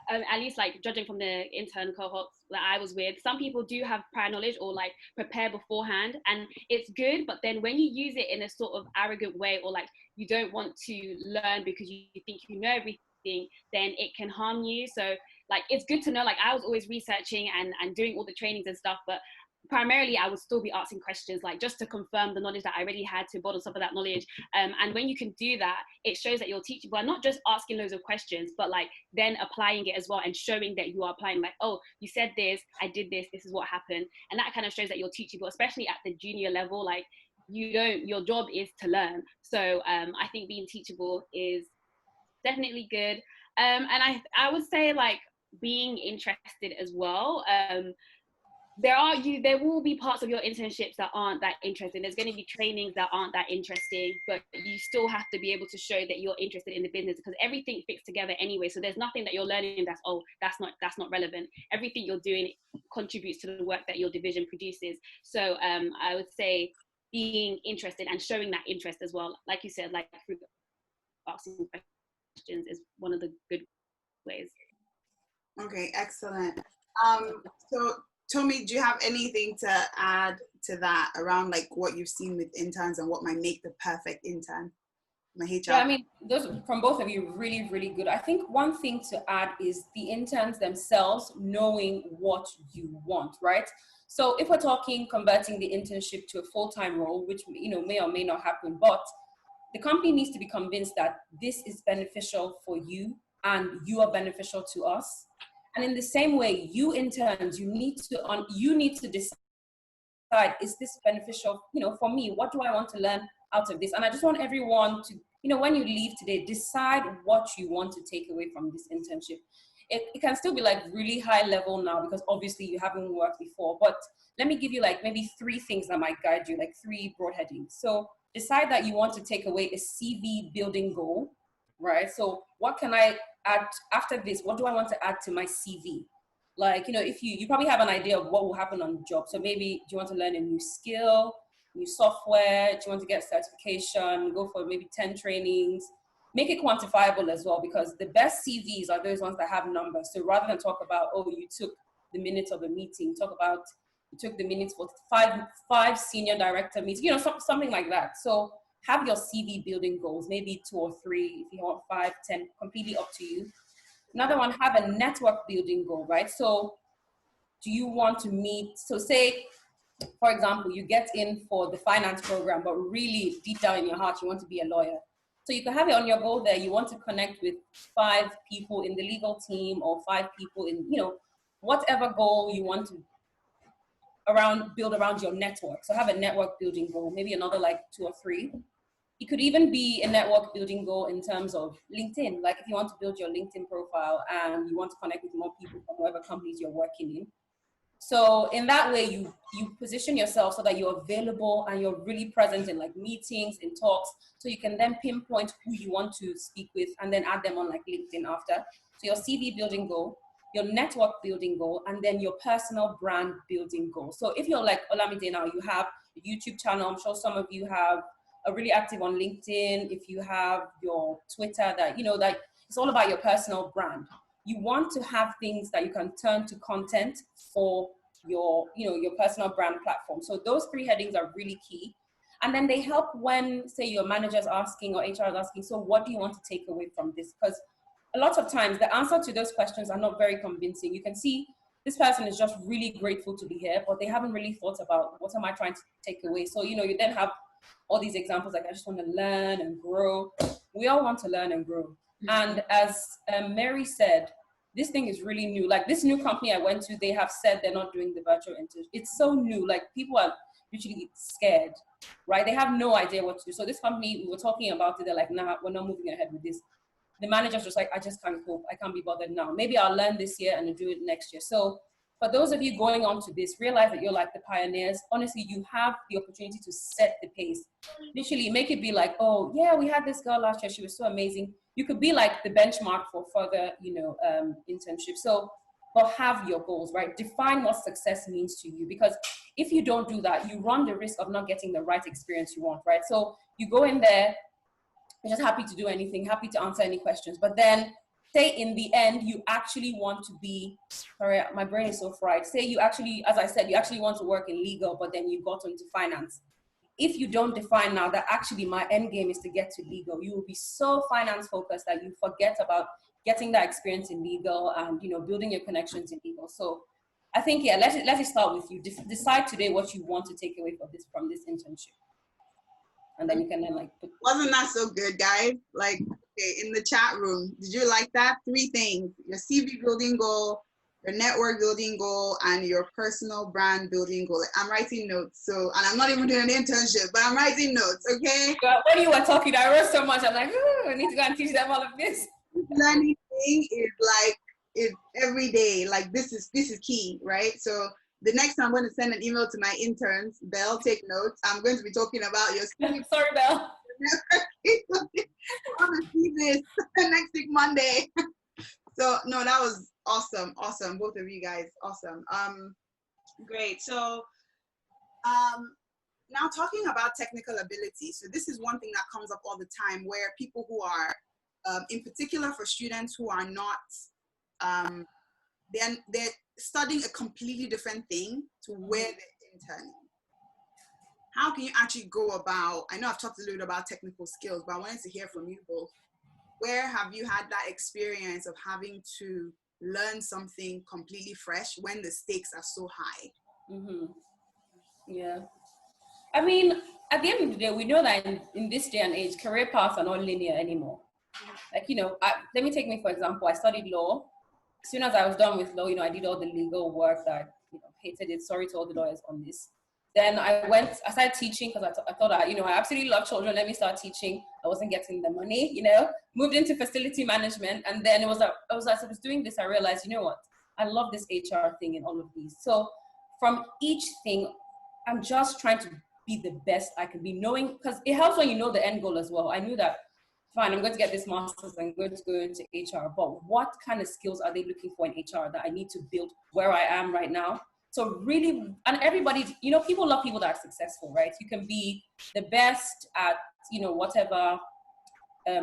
at least like judging from the intern cohorts that I was with, some people do have prior knowledge or like prepare beforehand, and it's good. But then when you use it in a sort of arrogant way, or like you don't want to learn because you think you know everything, then it can harm you. So like it's good to know, like I was always researching and doing all the trainings and stuff, but primarily I would still be asking questions, like just to confirm the knowledge that I already had, to bottle some of that knowledge. And when you can do that, it shows that you're teachable, and not just asking loads of questions, but like then applying it as well and showing that you are applying, like, oh, you said this, I did this, this is what happened. And that kind of shows that you're teachable, especially at the junior level. Like your job is to learn. So I think being teachable is definitely good. And I would say like being interested as well. There will be parts of your internships that aren't that interesting. There's going to be trainings that aren't that interesting, but you still have to be able to show that you're interested in the business, because everything fits together anyway. So there's nothing that you're learning that's not relevant. Everything you're doing contributes to the work that your division produces. So I would say being interested and showing that interest as well, like you said, like through asking questions, is one of the good ways. Okay, excellent. So Tomi, do you have anything to add to that around like what you've seen with interns and what might make the perfect intern? My HR. Yeah, I mean, those from both of you, really, really good. I think one thing to add is the interns themselves knowing what you want, right? So if we're talking converting the internship to a full-time role, which may or may not happen, but the company needs to be convinced that this is beneficial for you and you are beneficial to us. And in the same way, you interns, you need to decide, is this beneficial, for me? What do I want to learn out of this? And I just want everyone to, when you leave today, decide what you want to take away from this internship. It can still be like really high level now, because obviously you haven't worked before, but let me give you like maybe 3 things that might guide you, like 3 broad headings. So decide that you want to take away a CV building goal, right? So what can I add after this? What do I want to add to my CV? Like, if you probably have an idea of what will happen on the job. So maybe, do you want to learn a new skill, new software? Do you want to get certification? Go for maybe 10 trainings. Make it quantifiable as well, because the best CVs are those ones that have numbers. So rather than talk about, oh, you took the minutes of a meeting, talk about you took the minutes for five senior director meetings, something like that. So have your CV building goals, maybe 2 or 3, if you want 5, 10, completely up to you. Another one, have a network building goal, right? So do you want to meet, so say, for example, you get in for the finance program, but really deep down in your heart, you want to be a lawyer. So you can have it on your goal there. You want to connect with 5 people in the legal team, or 5 people in, whatever goal you want to build around your network. So have a network building goal, maybe another like 2 or 3. It could even be a network building goal in terms of LinkedIn. Like if you want to build your LinkedIn profile and you want to connect with more people from whatever companies you're working in. So in that way, you position yourself so that you're available and you're really present in like meetings, in talks, so you can then pinpoint who you want to speak with and then add them on like LinkedIn after. So your CV building goal, your network building goal, and then your personal brand building goal. So if you're like Olamide now, you have a YouTube channel. I'm sure some of you are really active on LinkedIn. If you have your Twitter, that it's all about your personal brand. You want to have things that you can turn to content for your personal brand platform. So those 3 headings are really key. And then they help when, say, your manager's asking or HR is asking, so what do you want to take away from this? Because a lot of times the answer to those questions are not very convincing. You can see this person is just really grateful to be here, but they haven't really thought about what am I trying to take away. So, you then have all these examples like, I just want to learn and grow. We all want to learn and grow. Mm-hmm. And as Mary said, this thing is really new. Like this new company I went to, they have said they're not doing the virtual internship. It's so new. Like people are usually scared, right? They have no idea what to do. So this company, we were talking about it, they're like, nah, we're not moving ahead with this. the manager's just like, I just can't cope. I can't be bothered now. Maybe I'll learn this year and do it next year. So for those of you going on to this, realize that you're like the pioneers. Honestly, you have the opportunity to set the pace. Literally make it be like, oh yeah, we had this girl last year. She was so amazing. You could be like the benchmark for further, internship. So, but have your goals, right? Define what success means to you, because if you don't do that, you run the risk of not getting the right experience you want, right? So you go in there, you're just happy to do anything, happy to answer any questions, but then say in the end, you actually want to be, sorry, my brain is so fried. Say you actually, as I said, you actually want to work in legal, but then you got into finance. If you don't define now that actually my end game is to get to legal, you will be so finance focused that you forget about getting that experience in legal and, building your connections in legal. So I think, yeah, let it start with you. Decide today what you want to take away from this internship. And then you can then Wasn't that so good, guys? Like, okay, in the chat room, did you like that? 3 things: your CV building goal, your network building goal, and your personal brand building goal. I'm writing notes, so, and I'm not even doing an internship, but I'm writing notes, okay? When you were talking, I wrote so much. I'm like, I need to go and teach them all of this. Learning thing is every day. Like, this is key, right? So the next time I'm going to send an email to my interns, Belle, take notes. I'm going to be talking about your sorry, Belle. I'm going to see this next week, Monday. So no, that was awesome. Both of you guys, awesome. Great. So now talking about technical ability. So this is one thing that comes up all the time, where people who are, in particular for students who are not, they're studying a completely different thing to where they're interning. How can you actually go about, I know I've talked a little bit about technical skills, but I wanted to hear from you both. Where have you had that experience of having to learn something completely fresh when the stakes are so high? Mm-hmm. Yeah. I mean, at the end of the day, we know that in this day and age, career paths are not linear anymore. Like, let me take me, for example, I studied law. As soon as I was done with law, I did all the legal work that I hated it. Sorry to all the lawyers on this. Then I started teaching because I thought I absolutely love children. Let me start teaching. I wasn't getting the money, moved into facility management. And then as I was doing this, I realized, you know what? I love this HR thing and all of these. So from each thing, I'm just trying to be the best I can be, knowing, because it helps when you know the end goal as well. I knew that, fine, I'm going to get this master's, I'm going to go into HR, but what kind of skills are they looking for in HR that I need to build where I am right now? So really, and everybody, people love people that are successful, right? You can be the best at, whatever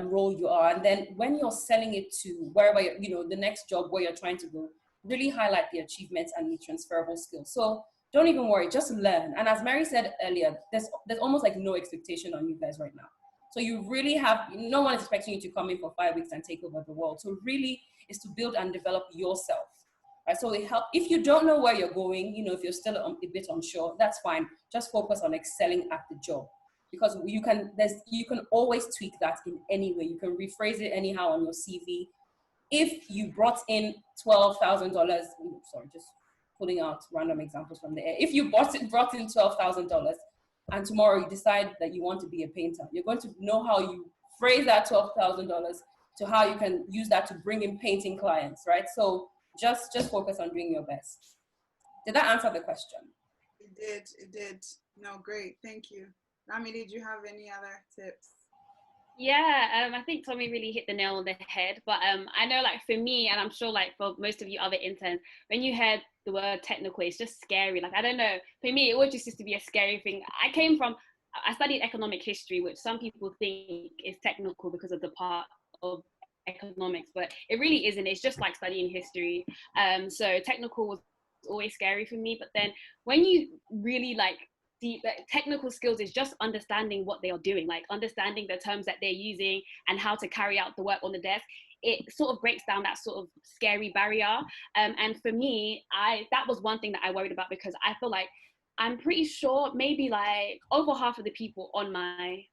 role you are. And then when you're selling it to wherever, the next job where you're trying to go, really highlight the achievements and the transferable skills. So don't even worry, just learn. And as Mary said earlier, there's almost like no expectation on you guys right now. So you really have, no one is expecting you to come in for 5 weeks and take over the world. So really is to build and develop yourself. Right? So it helps, if you don't know where you're going, if you're still a bit unsure, that's fine. Just focus on excelling at the job, because you can always tweak that in any way. You can rephrase it anyhow on your CV. If you brought in $12,000, sorry, just pulling out random examples from the air. If you brought in $12,000 and tomorrow you decide that you want to be a painter, you're going to know how you phrase that $12,000 to how you can use that to bring in painting clients, right? So just focus on doing your best. Did that answer the question? It did. No, great. Thank you. Rami, did you have any other tips? Yeah, I think Tomi really hit the nail on the head. But I know, like, for me, and I'm sure, like, for most of you other interns, when you heard the word technical, it's just scary. Like, I don't know. For me, it was just used to be a scary thing. I studied economic history, which some people think is technical because of the part of economics, but it really isn't. It's just like studying history. So technical was always scary for me. But then when you really the technical skills is just understanding what they are doing, like understanding the terms that they're using and how to carry out the work on the desk. It sort of breaks down that sort of scary barrier. And for me, that was one thing that I worried about, because I feel like I'm pretty sure maybe like over half of the people on my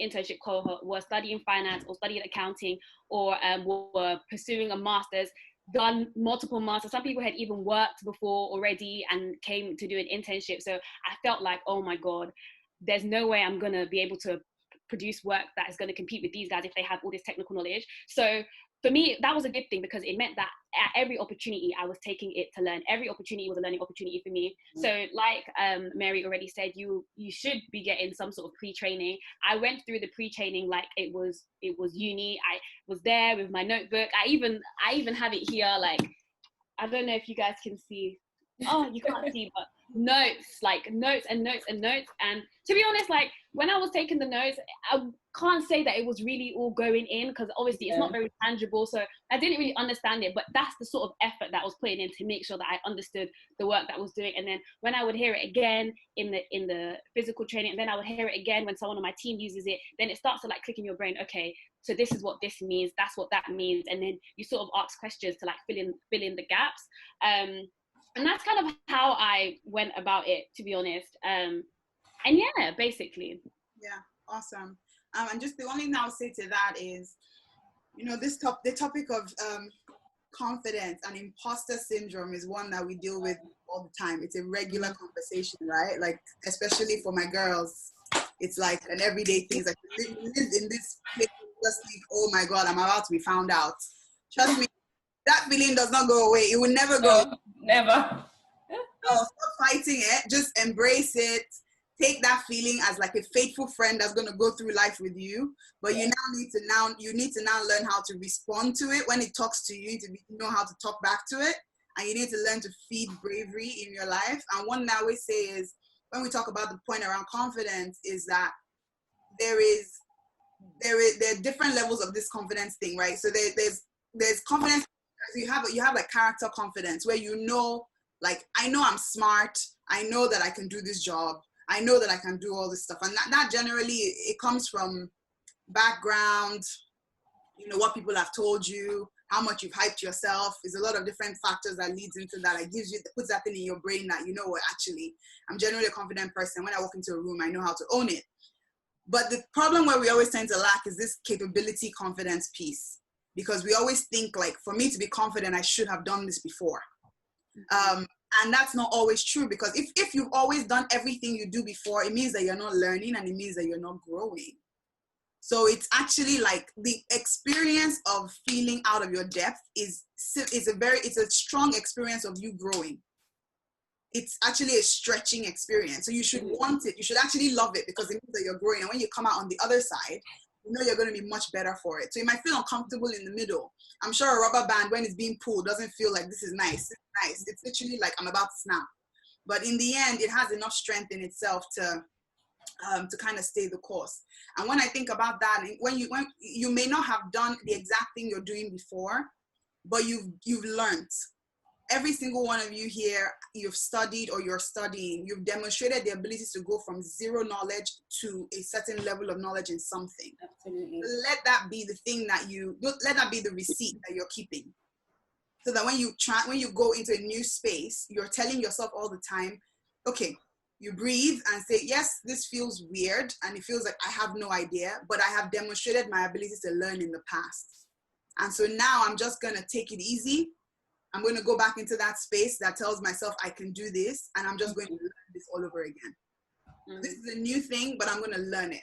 internship cohort were studying finance or studying accounting or were pursuing a master's, done multiple masters. Some people had even worked before already and came to do an internship. So I felt like, oh my God, there's no way I'm going to be able to produce work that is going to compete with these guys if they have all this technical knowledge. So for me, that was a good thing, because it meant that at every opportunity I was taking it to learn. Every opportunity was a learning opportunity for me. So like Mary already said, you should be getting some sort of pre-training. I went through the pre-training like it was uni. I was there with my notebook. I even have it here. Like, I don't know if you guys can see. Oh, you can't see, but notes and notes. And to be honest, like when I was taking the notes, I can't say that it was really all going in, because obviously it's not very tangible. So I didn't really understand it, but that's the sort of effort that I was putting in to make sure that I understood the work that I was doing. And then when I would hear it again in the physical training, and then I would hear it again when someone on my team uses it, then it starts to like click in your brain. Okay, so this is what this means. That's what that means. And then you sort of ask questions to like fill in the gaps. And that's kind of how I went about it, to be honest. And yeah, basically. Yeah, awesome. And just the only thing I'll say to that is, you know, the topic of confidence and imposter syndrome is one that we deal with all the time. It's a regular conversation, right? Like, especially for my girls, it's like an everyday thing. It's like, you live in this place, just think, oh my God, I'm about to be found out. Trust me, that feeling does not go away. It will never go. No, never. So stop fighting it. Just embrace it. Take that feeling as like a faithful friend that's going to go through life with you. But you need to now learn how to respond to it when it talks to you. You need to know how to talk back to it, and you need to learn to feed bravery in your life. And one thing I always say is, when we talk about the point around confidence, is that there are different levels of this confidence thing, right? So there's confidence. So you have like character confidence, where you know, like, I know I'm smart. I know that I can do this job. I know that I can do all this stuff. And that generally, it comes from background, you know, what people have told you, how much you've hyped yourself. There's a lot of different factors that leads into that. It puts that thing in your brain that, you know what, actually, I'm generally a confident person. When I walk into a room, I know how to own it. But the problem where we always tend to lack is this capability confidence piece. Because we always think, like, for me to be confident, I should have done this before. And that's not always true, because if you've always done everything you do before, it means that you're not learning, and it means that you're not growing. So it's actually like the experience of feeling out of your depth is a strong experience of you growing. It's actually a stretching experience. So you should want it. You should actually love it, because it means that you're growing. And when you come out on the other side, you know you're going to be much better for it. So you might feel uncomfortable in the middle. I'm sure a rubber band, when it's being pulled, doesn't feel like this is nice. It's nice. It's literally like I'm about to snap. But in the end, it has enough strength in itself to kind of stay the course. And when I think about that, when you may not have done the exact thing you're doing before, but you've learned. Every single one of you here, you've studied or you're studying, you've demonstrated the ability to go from zero knowledge to a certain level of knowledge in something. Absolutely. Let that be the thing let that be the receipt that you're keeping. So that when you go into a new space, you're telling yourself all the time, okay, you breathe and say, yes, this feels weird and it feels like I have no idea, but I have demonstrated my ability to learn in the past. And so now I'm just going to take it easy. I'm going to go back into that space that tells myself I can do this, and I'm just going to learn this all over again. This is a new thing, but I'm going to learn it.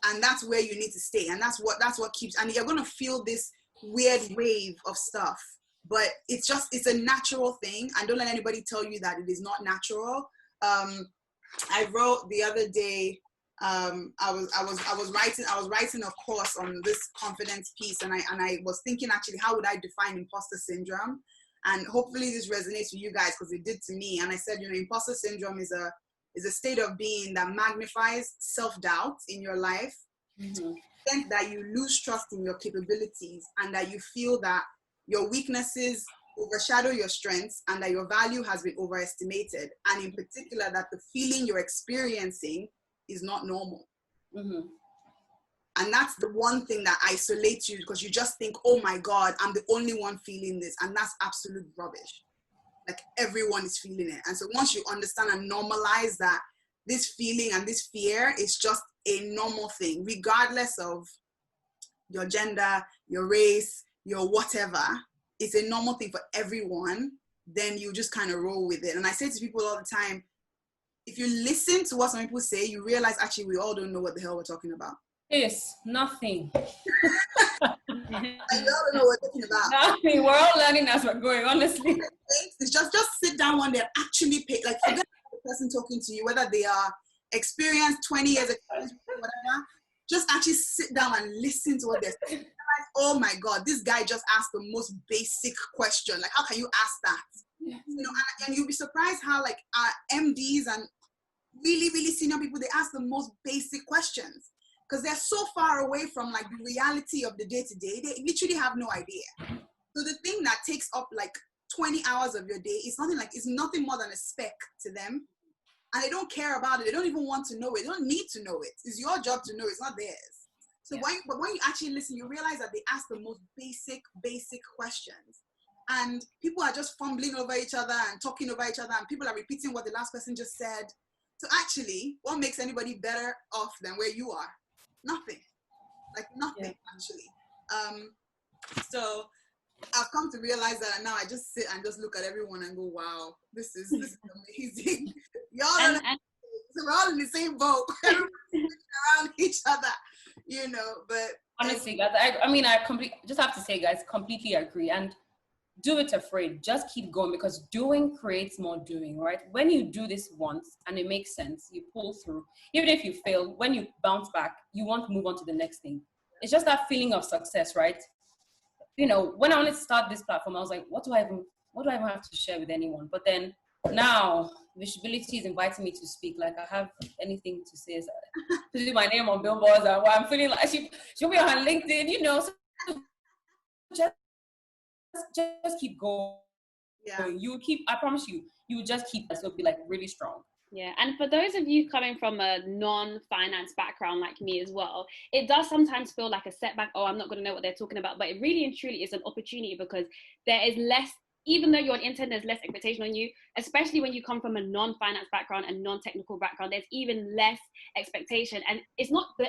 And that's where you need to stay. And that's what keeps, and you're going to feel this weird wave of stuff, but it's a natural thing. And don't let anybody tell you that it is not natural. I wrote the other day, I was writing a course on this confidence piece, and I was thinking, actually, how would I define imposter syndrome? And hopefully this resonates with you guys, because it did to me. And I said, you know, imposter syndrome is a state of being that magnifies self-doubt in your life, think that you lose trust in your capabilities, and that you feel that your weaknesses overshadow your strengths, and that your value has been overestimated. And in particular, that the feeling you're experiencing is not normal. And that's the one thing that isolates you, because you just think, oh my God, I'm the only one feeling this. And that's absolute rubbish. Like, everyone is feeling it. And so once you understand and normalize that this feeling and this fear is just a normal thing, regardless of your gender, your race, your whatever, it's a normal thing for everyone, then you just kind of roll with it. And I say to people all the time, if you listen to what some people say, you realize actually we all don't know what the hell we're talking about. Yes, nothing. Like, we all don't know what we're talking about. Nothing. We're all learning as we're going, honestly. It's just sit down one day and actually pay, like, forget the person talking to you, whether they are experienced, 20 years experience, whatever. Just actually sit down and listen to what they're saying. Like, oh my God, this guy just asked the most basic question. Like, how can you ask that? You know, and you'll be surprised how, like, our MDs and really, really senior people, they ask the most basic questions because they're so far away from, like, the reality of the day-to-day. They literally have no idea. So the thing that takes up like 20 hours of your day is it's nothing more than a speck to them. And they don't care about it. They don't even want to know it. They don't need to know it. It's your job to know. It's not theirs. So but when you actually listen, you realize that they ask the most basic questions. And people are just fumbling over each other and talking over each other. And people are repeating what the last person just said. So actually, what makes anybody better off than where you are? Nothing. Like nothing, actually. So I've come to realize that now I just sit and just look at everyone and go, wow, this is amazing. Y'all so we're all in the same boat. Everyone's around each other, you know, but honestly, guys, I just have to say, guys, completely agree. And do it afraid. Just keep going because doing creates more doing, right? When you do this once and it makes sense, you pull through. Even if you fail, when you bounce back, you want to move on to the next thing. It's just that feeling of success, right? You know, when I wanted to start this platform, I was like, what do I even have to share with anyone? But then now, viSHEbility is inviting me to speak. Like, I have anything to say. To do my name on billboards, and I'm feeling like she'll be on her LinkedIn, you know. So just keep going. Yeah. I promise you, you will just keep it. So it'll be like really strong. Yeah, and for those of you coming from a non-finance background like me as well, it does sometimes feel like a setback. Oh, I'm not going to know what they're talking about. But it really and truly is an opportunity because there is less, even though you're an intern, there's less expectation on you, especially when you come from a non-finance background and non-technical background, there's even less expectation. And it's not the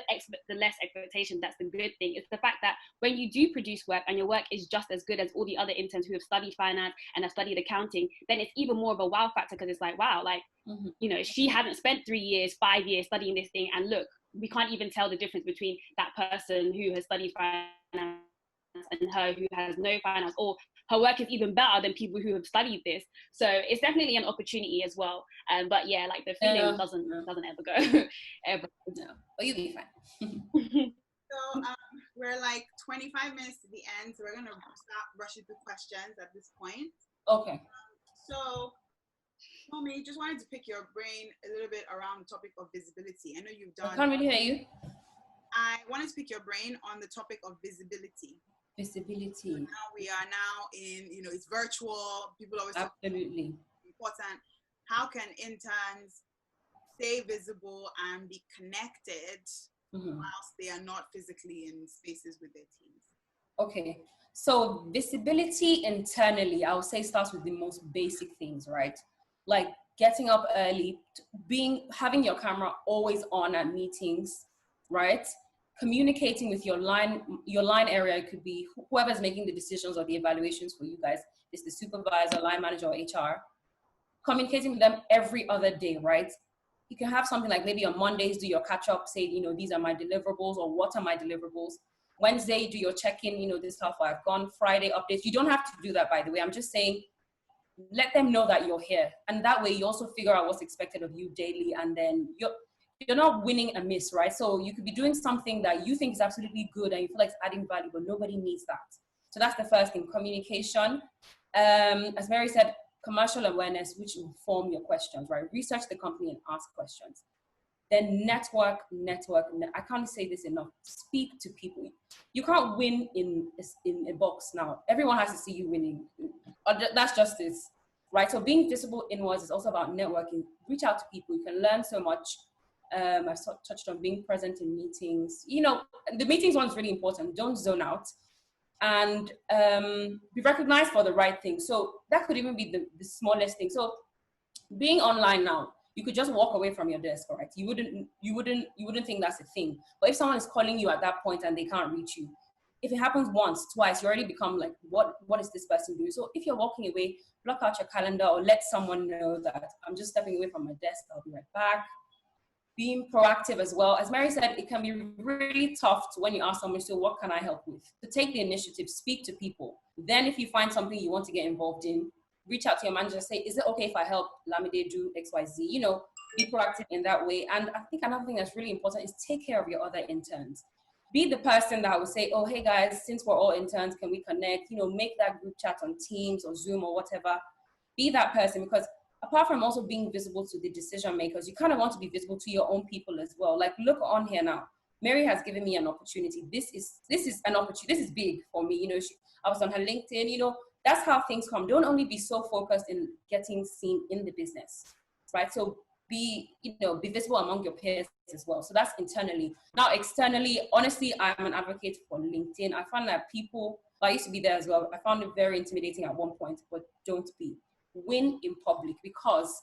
less expectation that's the good thing. It's the fact that when you do produce work and your work is just as good as all the other interns who have studied finance and have studied accounting, then it's even more of a wow factor because it's like, wow, like, you know, she hasn't spent 3 years, 5 years studying this thing. And look, we can't even tell the difference between that person who has studied finance and her who has no finance, or her work is even better than people who have studied this. So it's definitely an opportunity as well. But yeah, like the feeling doesn't ever go. Ever. No, but you'll be fine. So we're like 25 minutes to the end, so we're gonna start rushing through questions at this point. Okay. So Tomi, just wanted to pick your brain a little bit around the topic of viSHEbility. I know you've done. I can't really hear you. I wanted to pick your brain on the topic of viSHEbility. viSHEbility. So now we are in, you know, it's virtual. People always absolutely important. How can interns stay visible and be connected whilst they are not physically in spaces with their teams? Okay, so viSHEbility internally, I would say starts with the most basic things, right? Like getting up early, having your camera always on at meetings, right? Communicating with your line area. It could be whoever's making the decisions or the evaluations for you guys. It's the supervisor, line manager, or HR. Communicating with them every other day, right? You can have something like maybe on Mondays, do your catch up, say, you know, these are my deliverables or what are my deliverables. Wednesday, do your check-in, you know, this is how far I've gone. Friday, updates. You don't have to do that, by the way. I'm just saying, let them know that you're here. And that way you also figure out what's expected of you daily. And then you're not winning a miss, right? So you could be doing something that you think is absolutely good and you feel like it's adding value, but nobody needs that. So that's the first thing, communication. As Mary said, commercial awareness, which will inform your questions, right? Research the company and ask questions. Then network. I can't say this enough. Speak to people. You can't win in a box now. Everyone has to see you winning. That's just it, right? So being visible inwards is also about networking. Reach out to people. You can learn so much. I've touched on being present in meetings. You know, the meetings one is really important. Don't zone out. And be recognized for the right thing. So that could even be the smallest thing. So being online now, you could just walk away from your desk, right? You wouldn't think that's a thing. But if someone is calling you at that point and they can't reach you, if it happens once, twice, you already become like, what is this person doing? So if you're walking away, block out your calendar or let someone know that I'm just stepping away from my desk, I'll be right back. Being proactive as well. As Mary said, it can be really tough when you ask someone, so what can I help with? To take the initiative, speak to people. Then if you find something you want to get involved in, reach out to your manager, say, is it okay if I help Olamide do XYZ? You know, be proactive in that way. And I think another thing that's really important is take care of your other interns. Be the person that will say, oh, hey guys, since we're all interns, can we connect? You know, make that group chat on Teams or Zoom or whatever. Be that person, because apart from also being visible to the decision makers, you kind of want to be visible to your own people as well. Like, look on here now. Mary has given me an opportunity. This is an opportunity. This is big for me. You know, I was on her LinkedIn. You know, that's how things come. Don't only be so focused in getting seen in the business, right? So be visible among your peers as well. So that's internally. Now, externally, honestly, I'm an advocate for LinkedIn. I found that I used to be there as well. I found it very intimidating at one point, but don't be. Win in public, because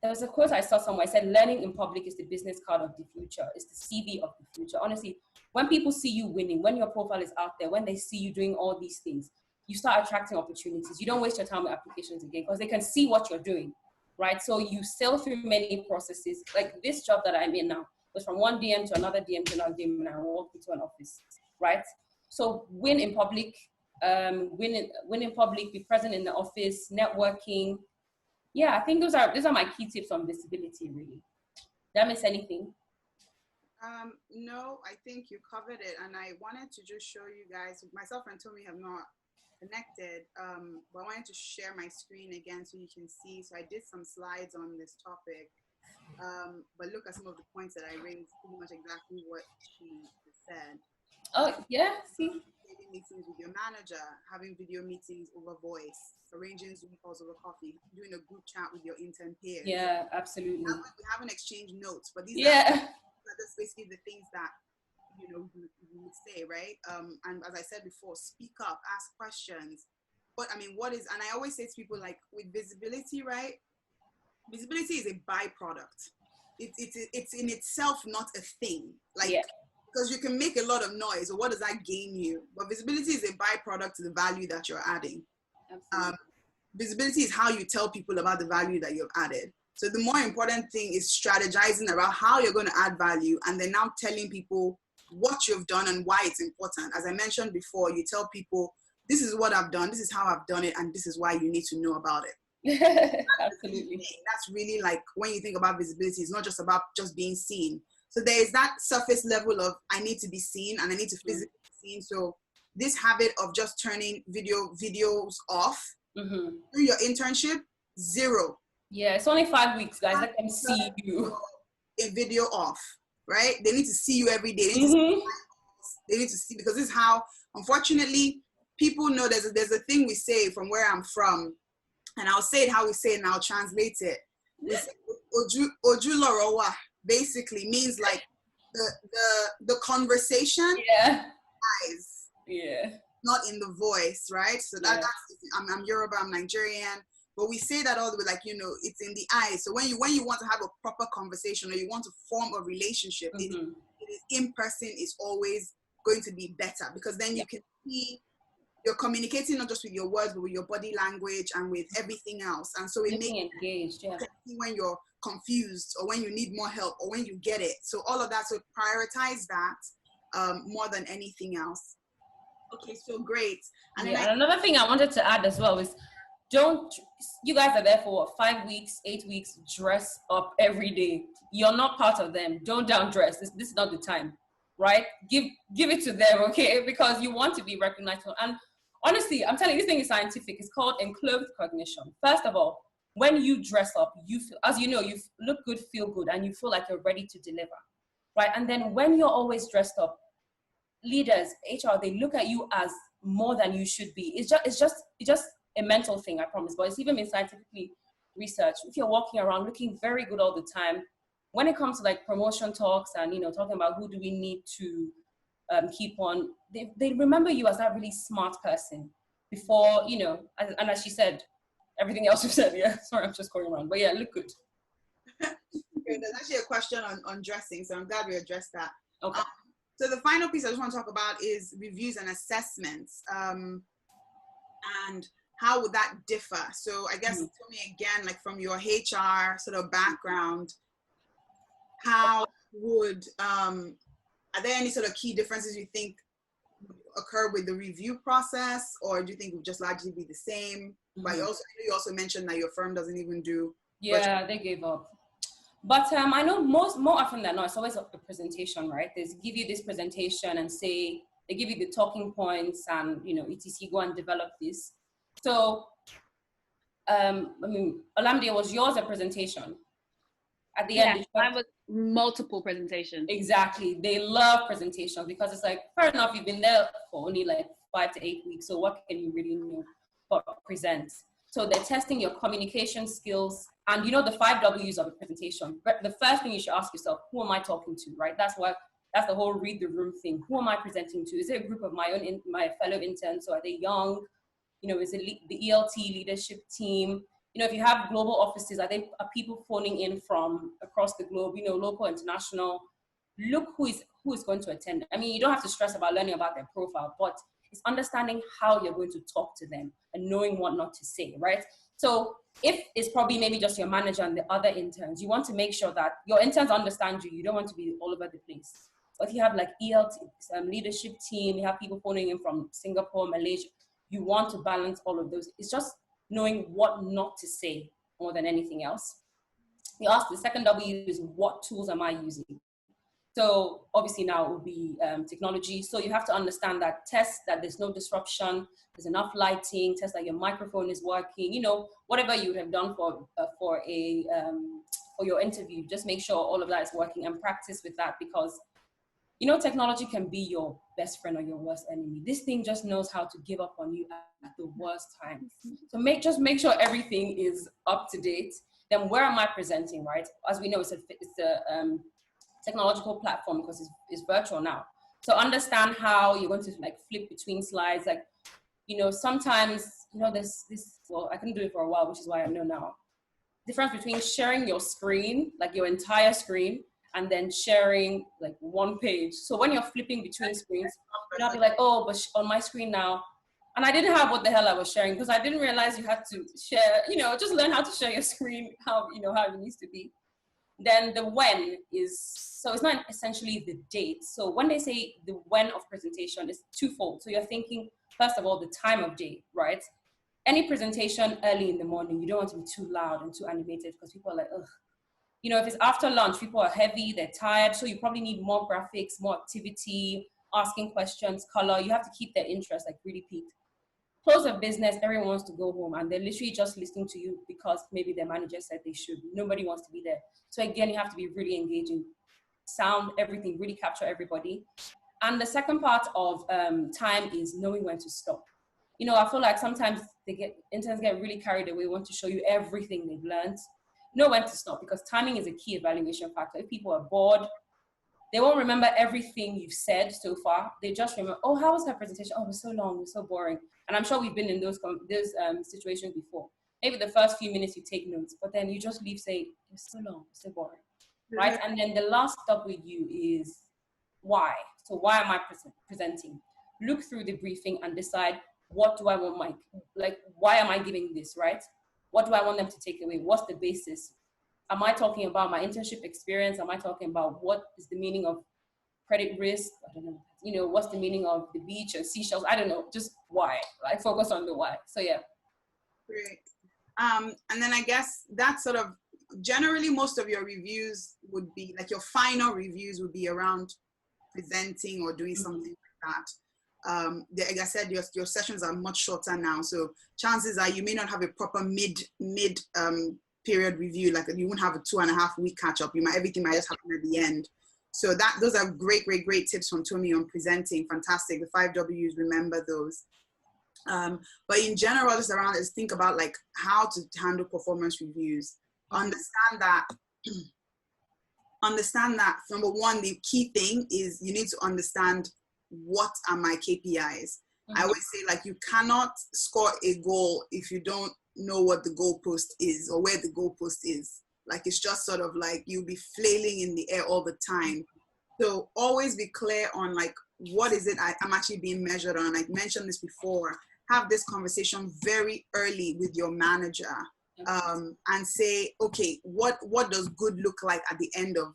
there was a quote I saw somewhere. I said, learning in public is the business card of the future. It's the CV of the future. Honestly, when people see you winning, when your profile is out there, when they see you doing all these things, you start attracting opportunities. You don't waste your time with applications again, because they can see what you're doing, right? So you sail through many processes. Like this job that I'm in now was from one DM to another DM to another DM, and I walked into an office, right? So win in public. Win in public, be present in the office, networking. Yeah, I think those are my key tips on visibility, really. Did I miss anything? No, I think you covered it. And I wanted to just show you guys, myself and Tomi have not connected, but I wanted to share my screen again so you can see. So I did some slides on this topic, but look at some of the points that I raised, pretty much exactly what she said. Oh, yeah, see? Meetings with your manager, having video meetings over voice, arranging Zoom calls over coffee, doing a group chat with your intern peers. Yeah, absolutely. We haven't exchanged notes, but these are just basically the things that you would say, right? And as I said before, speak up, ask questions. But I mean, and I always say to people, like with visibility, right? Visibility is a byproduct. It's in itself not a thing. Because you can make a lot of noise, or what does that gain you? But visibility is a byproduct to the value that you're adding. Visibility is how you tell people about the value that you've added. So the more important thing is strategizing about how you're going to add value, and then now telling people what you've done and why it's important. As I mentioned before, you tell people, this is what I've done, this is how I've done it, and this is why you need to know about it. Absolutely. That's really like, when you think about visibility, it's not just about just being seen. So there is that surface level of, I need to be seen and I need to physically be seen. So this habit of just turning videos off through your internship, 0. Yeah, it's only 5 weeks, guys. Let them see you. A video off, right? They need to see you every day. They need to see, because this is how, unfortunately, people know there's a thing we say from where I'm from, and I'll say it how we say it and I'll translate it. We say, Oju lorowa. Basically means like the conversation eyes, not in the voice, right? So that's I'm Yoruba, I'm Nigerian, but we say that all the way, like, it's in the eyes. So when you want to have a proper conversation, or you want to form a relationship, it is in person is always going to be better, because then you can see you're communicating not just with your words, but with your body language and with everything else. And so it makes engaged, you can see when you're confused, or when you need more help, or when you get it. So all of that, so prioritize that more than anything else. Okay, so great. And and another thing I wanted to add as well is, you guys are there for 5 weeks, 8 weeks, dress up every day. You're not part of them. Don't down dress. This is not the time, right? Give it to them, okay? Because you want to be recognized. And honestly, I'm telling you, this thing is scientific. It's called enclothed cognition. First of all, when you dress up, you feel, as you know, you look good, feel good, and you feel like you're ready to deliver, right? And then when you're always dressed up, leaders, HR, they look at you as more than you should be. It's just a mental thing, I promise, but it's even been scientifically researched. If you're walking around looking very good all the time, when it comes to like promotion talks and, talking about who do we need to keep on, they remember you as that really smart person before, and as she said, everything else you said, sorry, I'm just going around, but look good. There's actually a question on dressing, so I'm glad we addressed that. Okay. So the final piece I just want to talk about is reviews and assessments, and how would that differ? So I guess, tell me again, like from your HR sort of background, how would, are there any sort of key differences you think occur with the review process, or do you think it would just largely be the same? But you also mentioned that your firm doesn't even do. Yeah, they gave up. But I know more often than not, it's always a presentation, right? They give you this presentation and say, they give you the talking points and, you know, etc. Go and develop this. So, I mean, Olamide, was yours a presentation? At the end, mine was multiple presentations. Exactly. They love presentations because it's like, fair enough, you've been there for only like 5 to 8 weeks. So what can you really know but present? So they're testing your communication skills and, you know, the 5 W's of a presentation. The first thing you should ask yourself, who am I talking to, right? That's the whole read the room thing. Who am I presenting to? Is it a group of my fellow interns? So are they young? You know, is it the ELT leadership team? You know, if you have global offices, are people phoning in from across the globe, you know, local, international? Look who is going to attend. I mean, you don't have to stress about learning about their profile, but it's understanding how you're going to talk to them and knowing what not to say, right? So if it's probably maybe just your manager and the other interns, you want to make sure that your interns understand you. You don't want to be all over the place. But if you have like ELT, leadership team, you have people phoning in from Singapore, Malaysia, you want to balance all of those. It's just knowing what not to say more than anything else. The second W is, what tools am I using? So obviously now it will be technology. So you have to understand that, test that there's no disruption, there's enough lighting, test that your microphone is working, you know, whatever you would have done for your interview, just make sure all of that is working and practice with that, because you know, technology can be your best friend or your worst enemy. This thing just knows how to give up on you at the worst time. So just make sure everything is up to date. Then where am I presenting, right? As we know, it's a technological platform because it's virtual now. So understand how you're going to like flip between slides. Like, you know, sometimes, you know, well, I couldn't do it for a while, which is why I know now. Difference between sharing your screen, like your entire screen, and then sharing like one page. So when you're flipping between screens, you'll not be like, oh, but on my screen now. And I didn't have what the hell I was sharing because I didn't realize you had to share, you know, just learn how to share your screen, how it needs to be. Then the when is, so it's not essentially the date. So when they say the when of presentation, it's twofold. So you're thinking, first of all, the time of day, right? Any presentation early in the morning, you don't want to be too loud and too animated because people are like, ugh. You know, if it's after lunch, people are heavy, they're tired. So you probably need more graphics, more activity, asking questions, color. You have to keep their interest like really peaked. Close of business, everyone wants to go home and they're literally just listening to you because maybe their manager said they should. Nobody wants to be there. So again, you have to be really engaging, sound, everything, really capture everybody. And the second part of time is knowing when to stop. You know, I feel like sometimes interns get really carried away, want to show you everything they've learned. Know when to stop, because timing is a key evaluation factor. If people are bored, they won't remember everything you've said so far. They just remember, oh, how was that presentation? Oh, it was so long, it was so boring. And I'm sure we've been in those situations before. Maybe the first few minutes you take notes, but then you just leave saying, it's so long, it's so boring, right? And then the last W is why. So why am I presenting? Look through the briefing and decide, what do I want why am I giving this, right? What do I want them to take away? What's the basis? Am I talking about my internship experience? Am I talking about what is the meaning of credit risk? I don't know. You know, what's the meaning of the beach or seashells? I don't know. Just why. I focus on the why. So yeah. Great. And then I guess that's sort of generally most of your reviews would be like your final reviews would be around presenting or doing something like that. Like I said, your sessions are much shorter now, so chances are you may not have a proper mid period review. Like you won't have a 2.5 week catch up. Everything might just happen at the end. So those are great tips from Tomi on presenting. Fantastic. The 5 W's, remember those. But in general, just around is think about like how to handle performance reviews. Understand that number one, the key thing is you need to understand what are my KPIs. I always say, like, you cannot score a goal if you don't know what the goalpost is or where the goalpost is. Like, it's just sort of like you'll be flailing in the air all the time. So always be clear on like, what is it I'm actually being measured on? I mentioned this before. Have this conversation very early with your manager, and say, okay, what does good look like at the end of,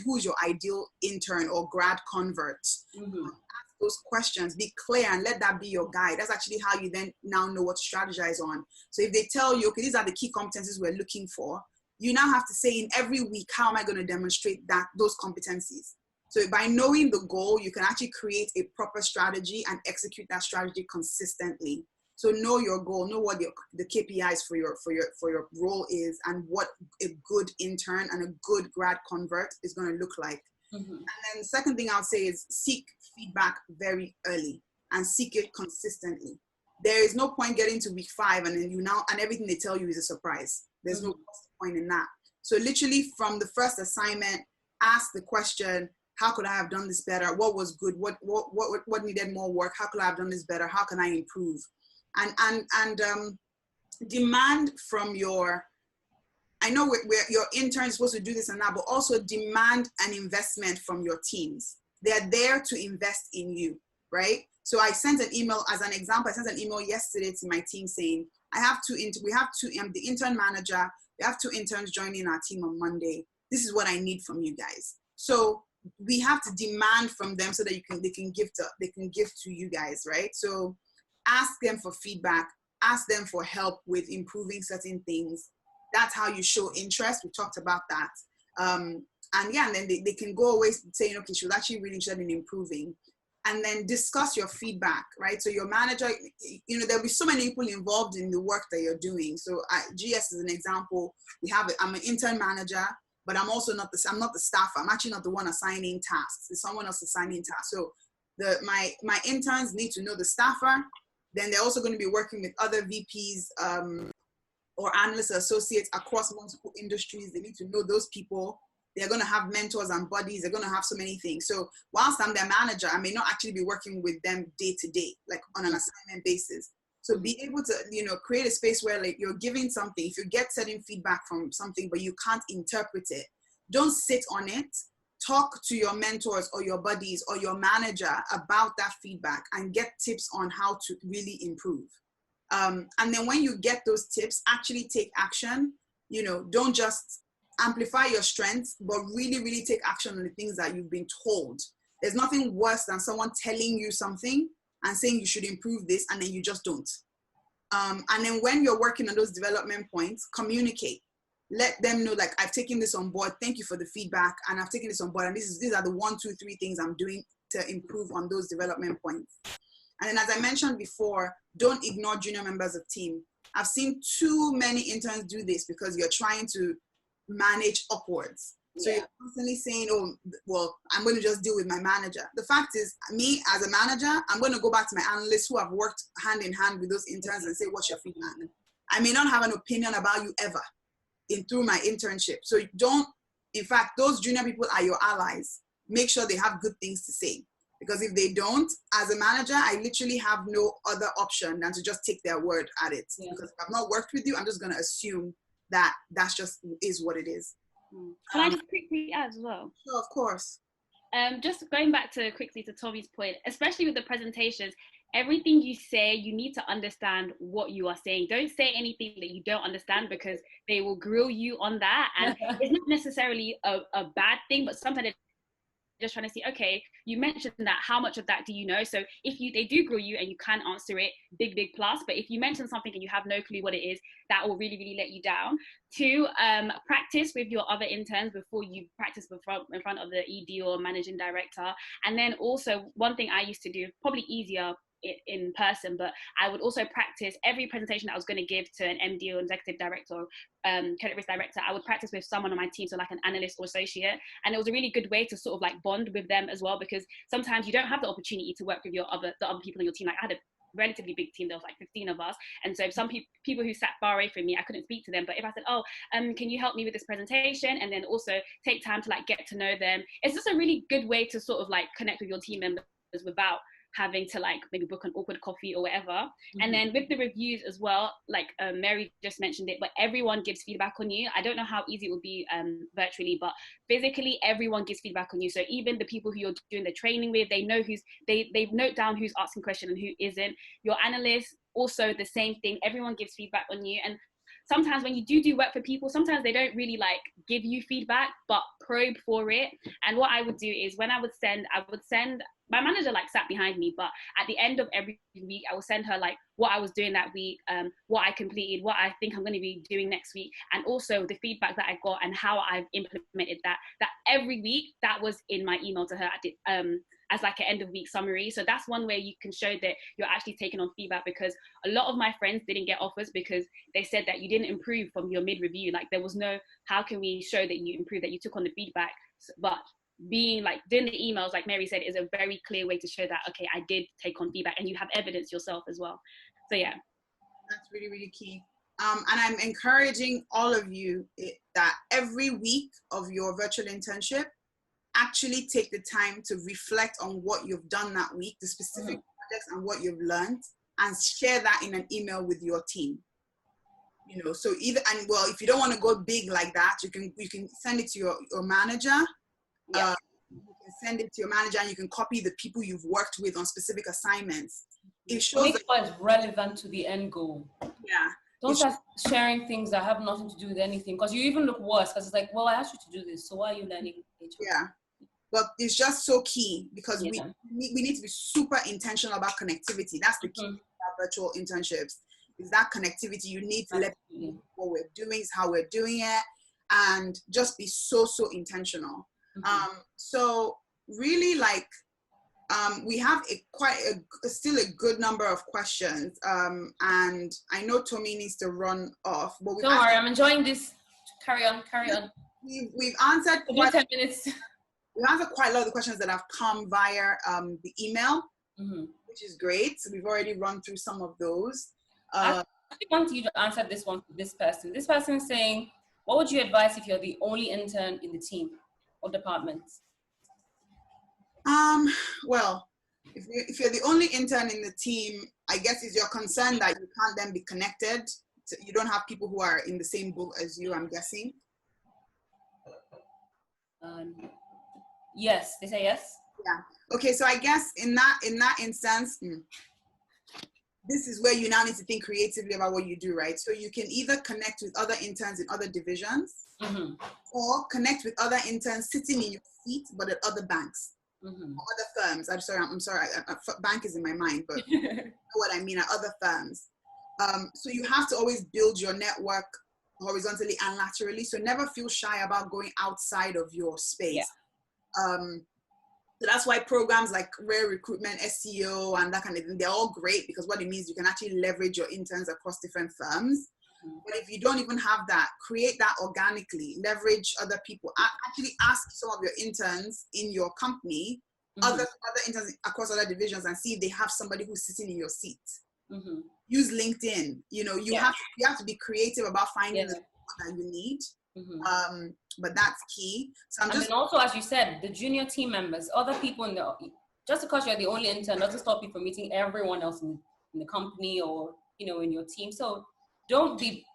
who's your ideal intern or grad convert? Ask those questions, be clear, and let that be your guide. That's actually how you then now know what to strategize on. So if they tell you, okay, these are the key competencies we're looking for, you now have to say in every week, how am I going to demonstrate those competencies? So by knowing the goal, you can actually create a proper strategy and execute that strategy consistently. So know your goal, know what the KPIs for your role is, and what a good intern and a good grad convert is going to look like. And then the second thing I'll say is seek feedback very early and seek it consistently. There is no point getting to week 5 and then and everything they tell you is a surprise. There's no point in that. So literally from the first assignment, ask the question, how could I have done this better? What was good? What needed more work? How could I have done this better? How can I improve? And demand from I know your interns supposed to do this and that, but also demand an investment from your teams. They're there to invest in you, right? So I sent an email, as an example, I sent an email yesterday to my team saying, I'm the intern manager. We have 2 interns joining our team on Monday. This is what I need from you guys. So we have to demand from them so that they can give to you guys, right? So ask them for feedback, ask them for help with improving certain things. That's how you show interest. We talked about that. And then they can go away saying, okay, she was actually really interested in improving. And then discuss your feedback, right? So your manager, there'll be so many people involved in the work that you're doing. So GS is an example. I'm an intern manager, but I'm also not I'm not the staffer. I'm actually not the one assigning tasks. It's someone else assigning tasks. So my interns need to know the staffer. Then they're also going to be working with other VPs or analysts or associates across multiple industries. They need to know those people. They're going to have mentors and buddies. They're going to have so many things. So whilst I'm their manager, I may not actually be working with them day to day, like on an assignment basis. So be able to, create a space where like you're giving something. If you get certain feedback from something, but you can't interpret it, don't sit on it. Talk to your mentors or your buddies or your manager about that feedback and get tips on how to really improve. And then when you get those tips, actually take action. Don't just amplify your strengths, but really, really take action on the things that you've been told. There's nothing worse than someone telling you something and saying you should improve this, and then you just don't. And then when you're working on those development points, communicate. Let them know, like, I've taken this on board. Thank you for the feedback. And I've taken this on board. And these are the 1, 2, 3 things I'm doing to improve on those development points. And then, as I mentioned before, don't ignore junior members of team. I've seen too many interns do this because you're trying to manage upwards. So you're constantly saying, oh, well, I'm going to just deal with my manager. The fact is, me as a manager, I'm going to go back to my analysts who have worked hand in hand with those interns and say, what's your feedback? I may not have an opinion about you ever through my internship. So in fact, those junior people are your allies. Make sure they have good things to say. Because if they don't, as a manager, I literally have no other option than to just take their word at it. Yeah. Because if I've not worked with you, I'm just going to assume that's just is what it is. Can I just quickly add as well? Sure, of course. Just going back quickly to Tommy's point, especially with the presentations, everything you say, you need to understand what you are saying. Don't say anything that you don't understand, because they will grill you on that. And it's not necessarily a bad thing, but sometimes they're just trying to see, okay, you mentioned that, how much of that do you know? So if they do grill you and you can answer it, big plus. But if you mention something and you have no clue what it is, that will really, really let you down. 2, practice with your other interns before you practice in front of the ED or managing director. And then also, one thing I used to do, probably easier in person, but I would also practice every presentation that I was going to give to an MD or executive director or credit risk director. I would practice with someone on my team, so like an analyst or associate, and it was a really good way to sort of like bond with them as well, because sometimes you don't have the opportunity to work with the other people in your team. Like I had a relatively big team, there was like 15 of us, and so some people who sat far away from me, I couldn't speak to them. But if I said, can you help me with this presentation, and then also take time to like get to know them, it's just a really good way to sort of like connect with your team members without having to like maybe book an awkward coffee or whatever. And then with the reviews as well, like Mary just mentioned it, but everyone gives feedback on you. I don't know how easy it would be virtually, but physically everyone gives feedback on you. So even the people who you're doing the training with, they know they note down who's asking questions and who isn't. Your analysts also the same thing. Everyone gives feedback on you. And sometimes when you do work for people, sometimes they don't really like give you feedback, but probe for it. And what I would do is when I would send, my manager like sat behind me, but at the end of every week, I will send her like what I was doing that week, what I completed, what I think I'm going to be doing next week, and also the feedback that I got and how I've implemented that every week. That was in my email to her as like an end of week summary. So that's one way you can show that you're actually taking on feedback, because a lot of my friends didn't get offers because they said that you didn't improve from your mid review. Like there was no, how can we show that you improved, that you took on the feedback? But being like doing the emails, like Mary said, is a very clear way to show that, okay, I did take on feedback, and you have evidence yourself as well. So yeah, that's really, really key. And I'm encouraging all of you that every week of your virtual internship, actually take the time to reflect on what you've done that week, the specific projects and what you've learned, and share that in an email with your team. You know, so either, and well, if you don't want to go big like that, you can send it to your manager. Yeah. You can send it to your manager, and you can copy the people you've worked with on specific assignments. It shows Make sure it's relevant to the end goal. Yeah. Don't start sharing things that have nothing to do with anything, because you even look worse, because it's like, well, I asked you to do this, so why are you learning HR? Yeah. But it's just so key, because we need to be super intentional about connectivity. That's the key about virtual internships, is that connectivity. You need to let people know what we're doing, how we're doing it, and just be so intentional. So really, like, we have still a good number of questions, and I know Tomi needs to run off. But don't worry, I'm enjoying this. Carry on. We've answered quite 10 minutes. We've answered quite a lot of the questions that have come via the email, which is great. So we've already run through some of those. I want you to answer this one for this person. This person is saying, what would you advise if you're the only intern in the team or department? Well, if you're the only intern in the team, I guess it's your concern that you can't then be connected. So you don't have people who are in the same boat as you, I'm guessing. Yes, they say yes. Yeah. Okay, so I guess in that instance, this is where you now need to think creatively about what you do, right? So you can either connect with other interns in other divisions, or connect with other interns sitting in your seat, but at other banks, or other firms. I'm sorry, bank is in my mind, but you know what I mean, at other firms. So you have to always build your network horizontally and laterally. So never feel shy about going outside of your space. Yeah. So that's why programs like Rare Recruitment, SEO, and that kind of thing, they're all great, because what it means, you can actually leverage your interns across different firms. But if you don't even have that, create that organically, leverage other people. Actually ask some of your interns in your company, other interns across other divisions, and see if they have somebody who's sitting in your seat. Use LinkedIn. You know, you have to be creative about finding the people that you need. But that's key. So and then also, as you said, the junior team members, other people in the, just because you're the only intern doesn't stop you from meeting everyone else in the company, or, you know, in your team. So don't be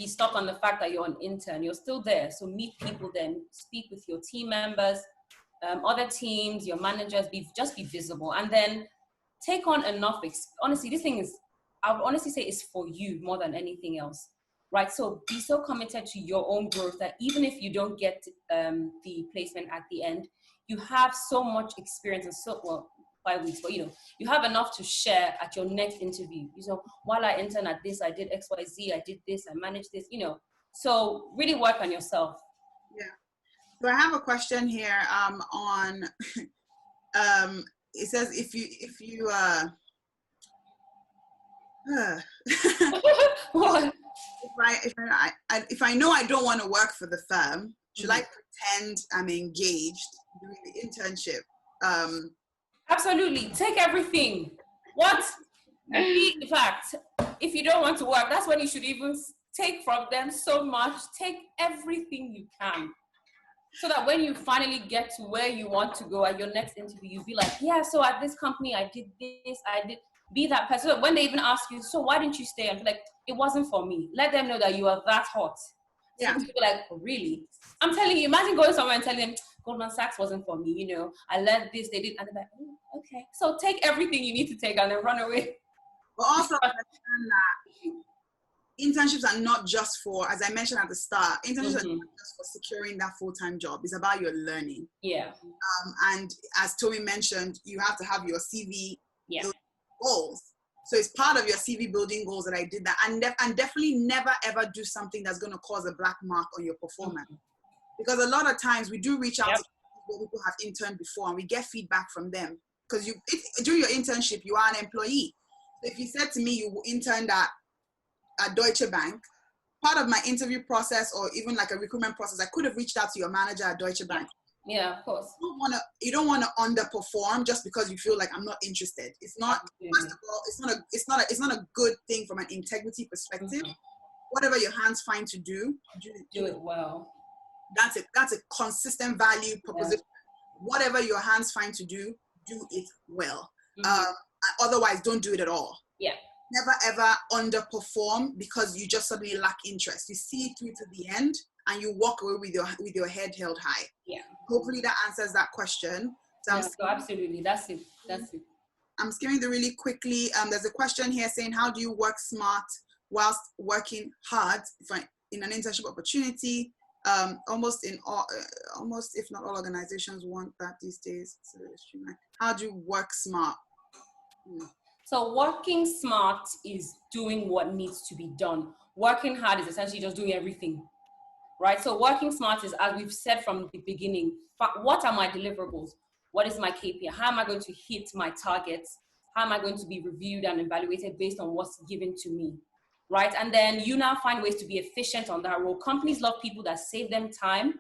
stuck on the fact that you're an intern. You're still there. So meet people, then speak with your team members, other teams, your managers, just be visible, and then take on enough. Honestly, this thing is, I would honestly say, is for you more than anything else. Right, so be so committed to your own growth that even if you don't get the placement at the end, you have so much experience, and 5 weeks, but you know, you have enough to share at your next interview. You know, while I intern at this, I did XYZ, I did this, I managed this, you know. So really work on yourself. Yeah. So I have a question here on, it says if I know I don't want to work for the firm, should I pretend I'm engaged during the internship? Absolutely. Take everything. In fact, if you don't want to work, that's when you should even take from them so much. Take everything you can. So that when you finally get to where you want to go at your next interview, you'll be like, yeah, so at this company, I did this, I did be that person. So when they even ask you, so why didn't you stay? I'm like, it wasn't for me. Let them know that you are that hot. Yeah. So people are like, oh, really? I'm telling you, imagine going somewhere and telling them, Goldman Sachs wasn't for me, you know, I learned this, they did, and they're like, oh, okay. So take everything you need to take and then run away. But also understand that internships are not just for, as I mentioned at the start, internships are not just for securing that full-time job. It's about your learning. Yeah. And as Tomi mentioned, you have to have your CV goals. So it's part of your CV building goals that I did that. And definitely never, ever do something that's going to cause a black mark on your performance. Because a lot of times we do reach out to people who have interned before and we get feedback from them. Because during your internship, you are an employee. So if you said to me you interned at Deutsche Bank, part of my interview process or even like a recruitment process, I could have reached out to your manager at Deutsche Bank. Yeah, of course. You don't want to underperform just because you feel like I'm not interested. It's not. First of all, it's not a good thing from an integrity perspective. Whatever your hands find to do it well. That's a consistent value proposition. Whatever your hands find to do it well. Otherwise, don't do it at all. Yeah. Never ever underperform because you just suddenly lack interest. You see it through to the end and you walk away with your head held high. Yeah. Hopefully that answers that question. So absolutely. That's it. I'm skimming through really quickly. There's a question here saying, how do you work smart whilst working hard in an internship opportunity? Almost if not all organizations want that these days. So how do you work smart? So working smart is doing what needs to be done. Working hard is essentially just doing everything, right? So working smart is, as we've said from the beginning, what are my deliverables? What is my KPI? How am I going to hit my targets? How am I going to be reviewed and evaluated based on what's given to me, right? And then you now find ways to be efficient on that role. Companies love people that save them time,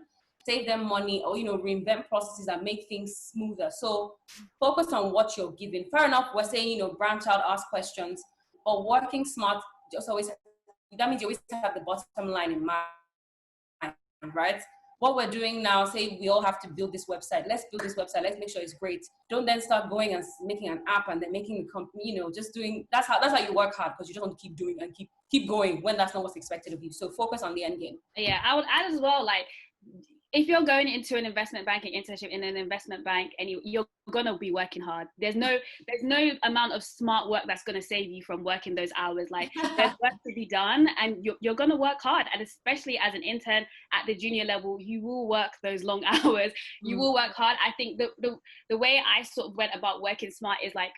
save them money, or, reinvent processes and make things smoother. So focus on what you're given. Fair enough, we're saying, branch out, ask questions, but working smart that means you always have the bottom line in mind, right? What we're doing now, say we all have to build this website. Let's build this website. Let's make sure it's great. Don't then start going and making an app and then making a company, just doing, that's how you work hard, because you just want to keep doing and keep going when that's not what's expected of you. So focus on the end game. Yeah, I would add as well, like, if you're going into an investment banking internship in an investment bank and you're gonna be working hard, there's no amount of smart work that's gonna save you from working those hours. Like, there's work to be done, and you're gonna work hard. And especially as an intern at the junior level, you will work those long hours. You will work hard. I think the way I sort of went about working smart is like,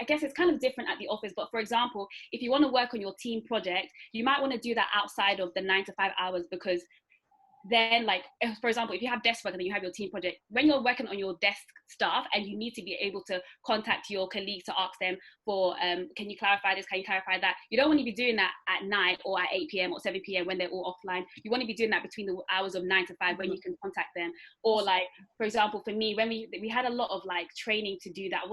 I guess it's kind of different at the office, but for example, if you want to work on your team project, you might want to do that outside of the 9 to 5 hours, because then, like, for example, if you have desk work and then you have your team project, when you're working on your desk stuff and you need to be able to contact your colleagues to ask them for, can you clarify this, can you clarify that? You don't want to be doing that at night or at 8 p.m. or 7 p.m. when they're all offline. You want to be doing that between the hours of 9 to 5 when you can contact them. Or like, for example, for me, when we had a lot of like training to do that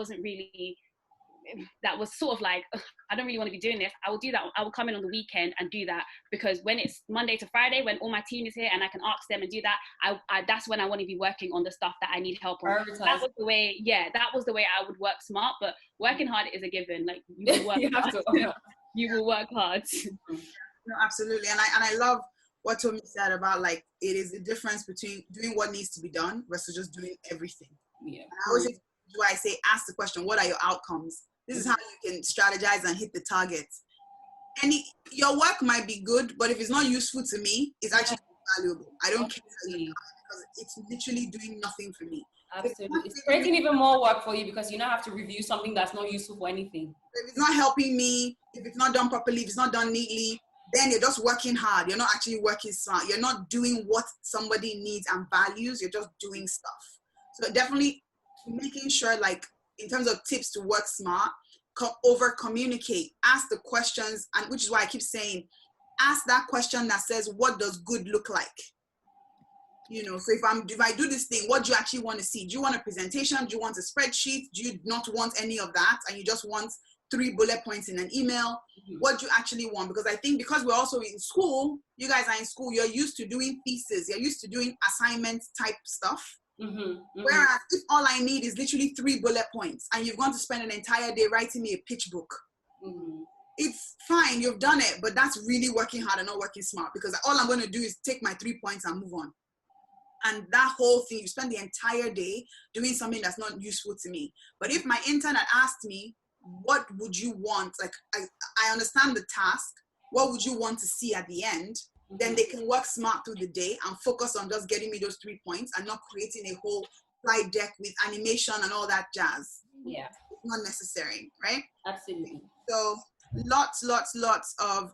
was sort of like, I don't really want to be doing this. I will do that. I will come in on the weekend and do that, because when it's Monday to Friday, when all my team is here and I can ask them and do that, I that's when I want to be working on the stuff that I need help on. That was the way I would work smart. But working hard is a given. Like, you will work hard. You will work hard. No, absolutely. And I love what Tomi said about, like, it is the difference between doing what needs to be done versus just doing everything. Yeah. And I say, ask the question, what are your outcomes? This is how you can strategize and hit the targets. And your work might be good, but if it's not useful to me, it's actually valuable. I don't care, because it's literally doing nothing for me. Absolutely. It's creating even more work for you, because you now have to review something that's not useful for anything. If it's not helping me, if it's not done properly, if it's not done neatly, then you're just working hard. You're not actually working smart. You're not doing what somebody needs and values. You're just doing stuff. So definitely making sure, like, in terms of tips to work smart, over communicate, ask the questions, and which is why I keep saying, ask that question that says, what does good look like? So if I do this thing, what do you actually want to see? Do you want a presentation? Do you want a spreadsheet? Do you not want any of that? And you just want 3 bullet points in an email. What do you actually want? Because I think because we're also in school, you guys are in school, you're used to doing thesis, you're used to doing assignment type stuff. Whereas if all I need is literally 3 bullet points and you've gone to spend an entire day writing me a pitch book, it's fine, you've done it, but that's really working hard and not working smart, because all I'm going to do is take my 3 points and move on. And that whole thing, you spend the entire day doing something that's not useful to me. But if my intern had asked me, what would you want? Like, I understand the task. What would you want to see at the end? Then they can work smart through the day and focus on just getting me those 3 points and not creating a whole slide deck with animation and all that jazz. Yeah. It's not necessary, right? Absolutely. So lots of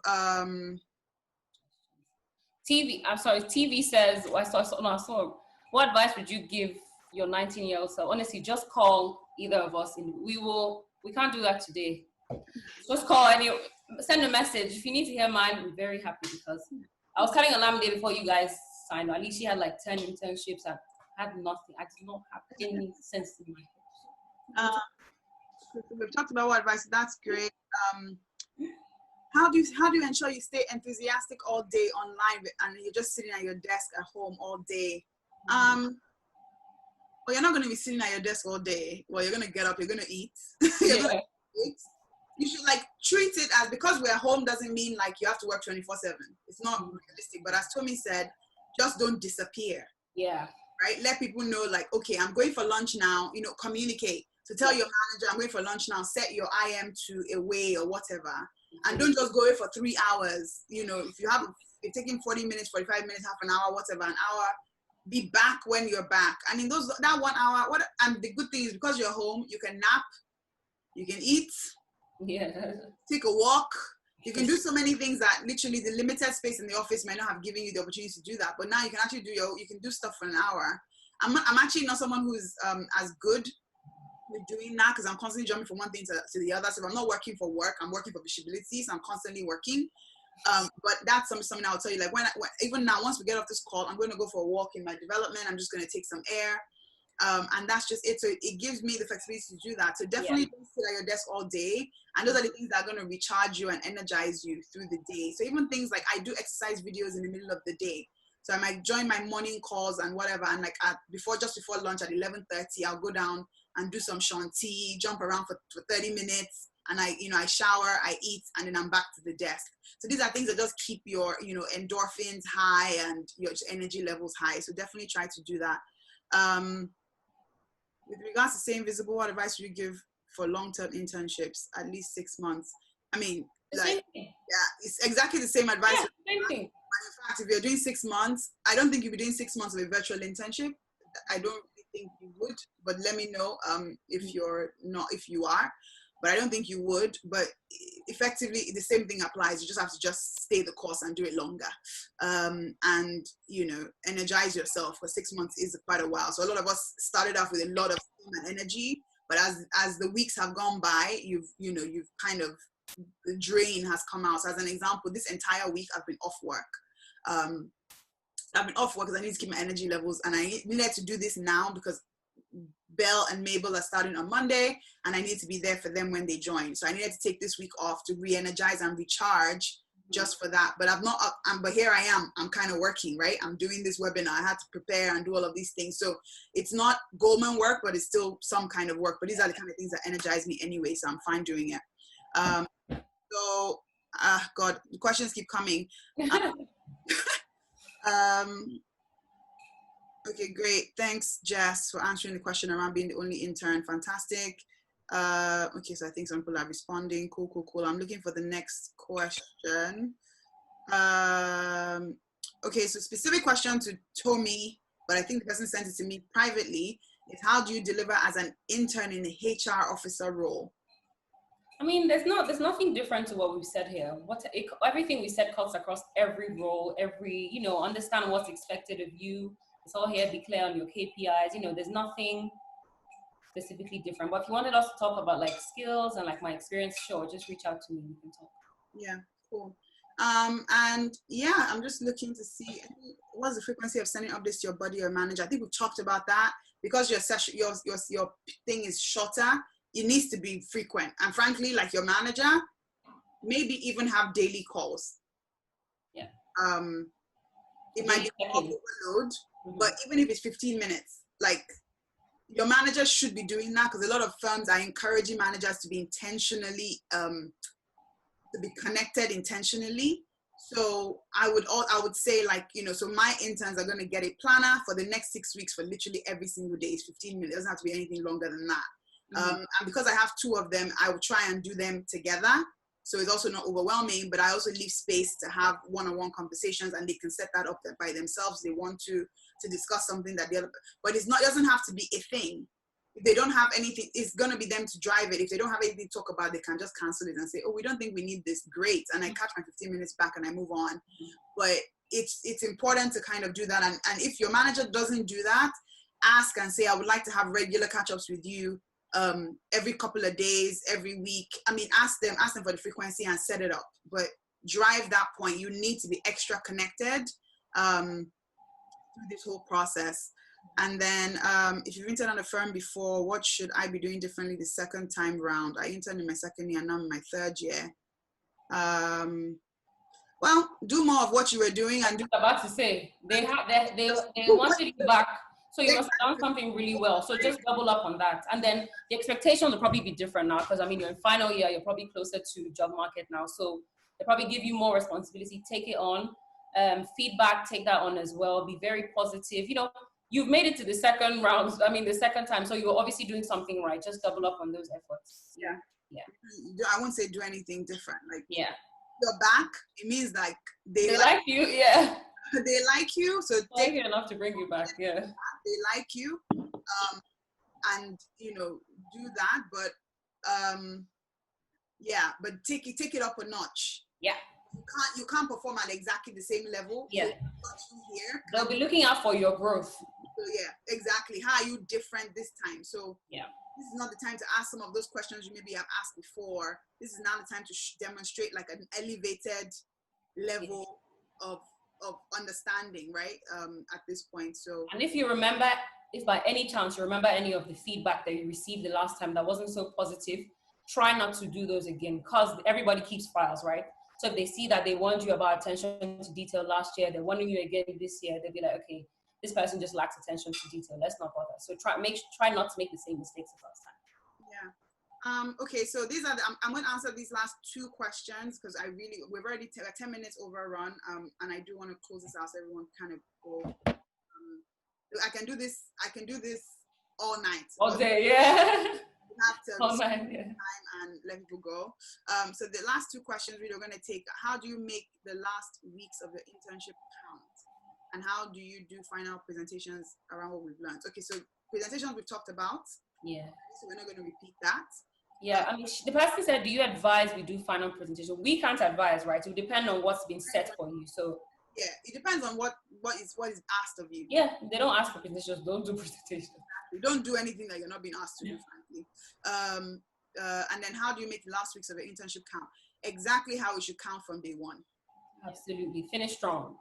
TV says, I saw, what advice would you give your 19-year-old self? Honestly, just call either of us and we can't do that today. Just call send a message. If you need to hear mine, I'm very happy, because I was telling Olamide before you guys signed, at least she had like 10 internships and had nothing. I did not have any sense in my head. So we've talked about what advice, that's great. How do you ensure you stay enthusiastic all day online and you're just sitting at your desk at home all day? Well, you're not going to be sitting at your desk all day. Well, you're going to get up, you're going to eat. You're gonna eat. You should like treat it as, because we're home doesn't mean like you have to work 24/7. It's not realistic. But as Tomi said, just don't disappear. Yeah. Right? Let people know like, okay, I'm going for lunch now, communicate. So tell your manager, I'm going for lunch now, set your IM to away or whatever. And don't just go away for 3 hours. If you're taking 40 minutes, 45 minutes, half an hour, whatever, an hour, be back when you're back. And in that 1 hour, and the good thing is, because you're home, you can nap, you can eat, take a walk. You can do so many things that literally the limited space in the office might not have given you the opportunity to do that. But now you can actually you can do stuff for an hour. I'm actually not someone who's as good with doing that, because I'm constantly jumping from one thing to the other. So if I'm not working for work, I'm working for viSHEbility, so I'm constantly working. But that's something I'll tell you, like when even now, once we get off this call, I'm going to go for a walk in my development. I'm just going to take some air. And that's just it. So it gives me the flexibility to do that. So definitely don't sit at your desk all day. And those are the things that are going to recharge you and energize you through the day. So even things like, I do exercise videos in the middle of the day. So I might join my morning calls and whatever. And like just before lunch at 11:30, I'll go down and do some shanti, jump around for 30 minutes. And I shower, I eat, and then I'm back to the desk. So these are things that just keep your, endorphins high and your energy levels high. So definitely try to do that. With regards to staying visible, what advice would you give for long-term internships, at least 6 months? I mean, it's exactly the same advice. Yeah, same thing. In fact, if you're doing 6 months, I don't think you'll be doing 6 months of a virtual internship. I don't really think you would, but let me know if you are. But I don't think you would. But effectively, the same thing applies. You just have to just stay the course and do it longer, and energize yourself. For 6 months is quite a while. So a lot of us started off with a lot of energy, but as the weeks have gone by, you've kind of, the drain has come out. So as an example, this entire week I've been off work. I've been off work because I need to keep my energy levels, and I needed to do this now because Belle and Mabel are starting on Monday, and I need to be there for them when they join. So I needed to take this week off to re-energize and recharge just for that. But but here I am. I'm kind of working, right? I'm doing this webinar. I had to prepare and do all of these things. So it's not Goldman work, but it's still some kind of work. But these are the kind of things that energize me anyway, so I'm fine doing it. God, the questions keep coming. Okay, great. Thanks, Jess, for answering the question around being the only intern. Fantastic. Okay, so I think some people are responding. Cool. I'm looking for the next question. Okay, so specific question to Tomi, but I think the person sent it to me privately, is how do you deliver as an intern in a HR officer role? I mean, there's nothing different to what we've said here. Everything we said cuts across every role, understand what's expected of you. It's all here, be clear on your KPIs. There's nothing specifically different. But if you wanted us to talk about like skills and like my experience, sure, just reach out to me. We can talk. Yeah, cool. And yeah, I'm just looking to see what's the frequency of sending updates to your buddy or manager. I think we've talked about that. Because your thing is shorter, it needs to be frequent. And frankly, like your manager, maybe even have daily calls. Yeah. It might be overload, but even if it's 15 minutes, like your manager should be doing that, because a lot of firms are encouraging managers to be intentionally, to be connected intentionally. So I would say, like, you know, so my interns are going to get a planner for the next 6 weeks for literally every single day. It's 15 minutes. It doesn't have to be anything longer than that. And because I have 2 of them, I will try and do them together. So it's also not overwhelming, but I also leave space to have one-on-one conversations, and they can set that up by themselves. They want to discuss something that the other, but it doesn't have to be a thing. If they don't have anything, it's going to be them to drive it. If they don't have anything to talk about, they can just cancel it and say, oh, we don't think we need this. Great. And I catch my 15 minutes back and I move on. But it's important to kind of do that. And if your manager doesn't do that, ask and say, I would like to have regular catch-ups with you every couple of days, every week. I mean, ask them for the frequency and set it up. But drive that point. You need to be extra connected through this whole process. And then if you've interned on a firm before, what should I be doing differently the second time round? I interned in my 2nd year, now in my 3rd year. Well, do more of what you were doing. And I was about to say, they wanted you back, so you must have done something really well. So just double up on that. And then the expectations will probably be different now, because I mean, you're in final year, you're probably closer to job market now. So they probably give you more responsibility. Take it on. Feedback, take that on as well. Be very positive. You know, you've made it to the second round. I mean, the second time. So you're obviously doing something right. Just double up on those efforts. Yeah. Yeah. I won't say do anything different. Like, yeah, you're back. It means like they like you. Yeah. They like you. So take it enough to bring you back. Yeah. They like you. And you know, do that. But yeah, but take it up a notch. Yeah. You can't perform at exactly the same level. Yeah. Here. They'll be looking out for your growth. So yeah, exactly. How are you different this time? So yeah, this is not the time to ask some of those questions you maybe have asked before. This is now the time to demonstrate like an elevated level of understanding, right? At this point. So, and if you remember, if by any chance you remember any of the feedback that you received the last time that wasn't so positive, try not to do those again, because everybody keeps files, right? So if they see that they warned you about attention to detail last year, they're warning you again this year, they'll be like, okay, this person just lacks attention to detail. Let's not bother. So try not to make the same mistakes the first time. Yeah. Okay. So these are I'm going to answer these last 2 questions, because we've already 10 minutes overrun. And I do want to close this out so everyone kind of go. I can do this all night. All day. Yeah. Have to time and let people go. So the last 2 questions we're going to take: how do you make the last weeks of your internship count, and how do you do final presentations around what we've learned? Okay, so presentations we've talked about. Yeah. So we're not going to repeat that. Yeah, I mean, the person said, do you advise we do final presentation? We can't advise, right? It will depend on what's been set for you. So yeah, it depends on what is asked of you. Yeah, they don't ask for presentations, don't do presentations. You don't do anything that you're not being asked to do, frankly. And then how do you make the last weeks of your internship count? Exactly how it should count from day one. Absolutely. Finish strong.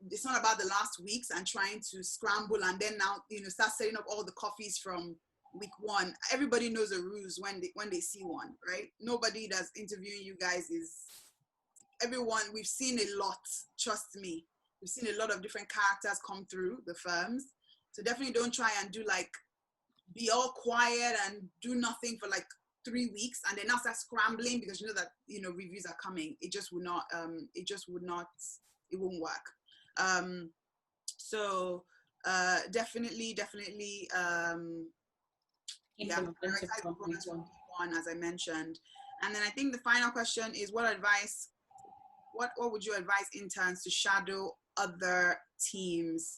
It's not about the last weeks and trying to scramble and then now, you know, start setting up all the coffees from week 1. Everybody knows the rules when they see one, right? Nobody that's interviewing you guys is everyone. We've seen a lot, trust me. We've seen a lot of different characters come through the firms. So definitely don't try and do like, be all quiet and do nothing for like 3 weeks and then now start scrambling because you know that, you know, reviews are coming. It won't work. So definitely one, as I mentioned. And then I think the final question is what would you advise interns to shadow other teams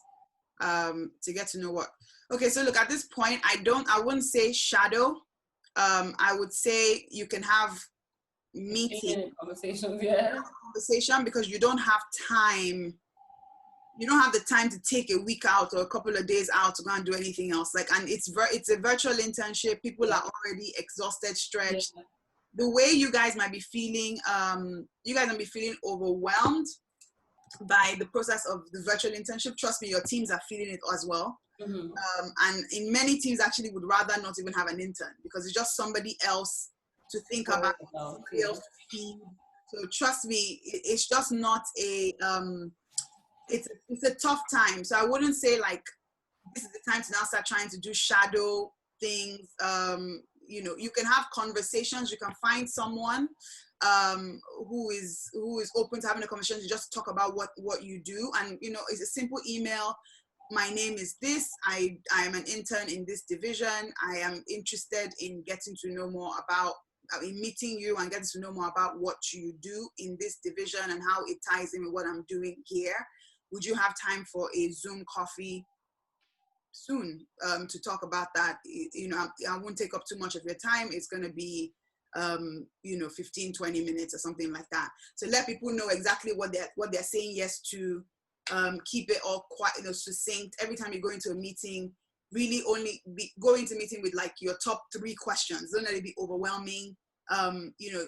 to get to know what? Okay, so look, at this point, I wouldn't say shadow. I would say you can have conversation because you don't have time. You don't have the time to take a week out or a couple of days out to go and do anything else. Like, and it's a virtual internship. People are already exhausted, stretched. Yeah. The way you guys might be feeling, overwhelmed by the process of the virtual internship. Trust me, your teams are feeling it as well. And in many teams actually would rather not even have an intern because it's just somebody else to think about, somebody else to feed. So trust me, it's just not a, it's a tough time. So I wouldn't say like, this is the time to now start trying to do shadow things. You know, you can have conversations, you can find someone who is open to having a conversation to just talk about what you do. And, you know, it's a simple email. My name is this, I am an intern in this division. I am interested in getting to know more about, in meeting you and getting to know more about what you do in this division and how it ties in with what I'm doing here. Would you have time for a Zoom coffee soon to talk about that? You know, I won't take up too much of your time. It's going to be, you know, 15, 20 minutes or something like that. So let people know exactly what they're saying yes to. Keep it all quite, you know, succinct. Every time you go into a meeting, really only go into meeting with like your top 3 questions. Don't let it be overwhelming. You know,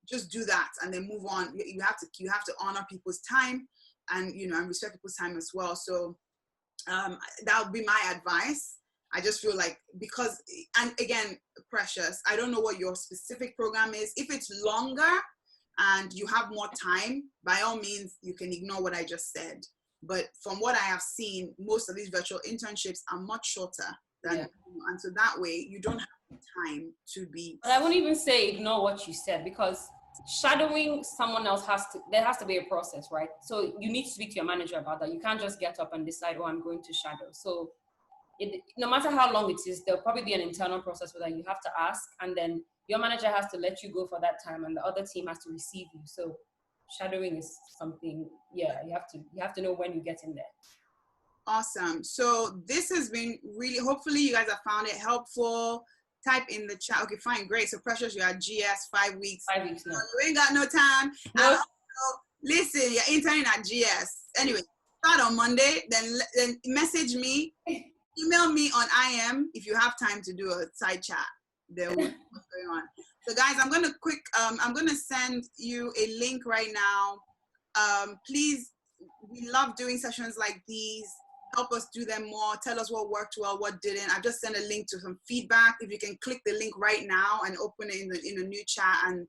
just do that and then move on. You have to honor people's time and, you know, and respect people's time as well. So that would be my advice. I just feel like because, and again, Precious, I don't know what your specific program is. If it's longer and you have more time, by all means, you can ignore what I just said. But from what I have seen, most of these virtual internships are much shorter than, and so that way you don't have time to be. But I wouldn't even say ignore what you said, because shadowing someone else there has to be a process, right? So you need to speak to your manager about that. You can't just get up and decide, oh, I'm going to shadow. So no matter how long it is, there'll probably be an internal process where you have to ask, and then your manager has to let you go for that time, and the other team has to receive you. So shadowing is something, you have to know when you get in there. Awesome. So this has been really, hopefully you guys have found it helpful. Type in the chat. Okay, fine, great. So Precious, you're at GS 5 weeks. 5 weeks now. You ain't got no time. No. Listen, you're interning at GS. Anyway, start on Monday, then message me. Email me on IM if you have time to do a side chat. There what's going on. So guys, I'm gonna send you a link right now. Please, we love doing sessions like these. Help us do them more. Tell us what worked well, what didn't. I've just sent a link to some feedback. If you can click the link right now and open it in a new chat and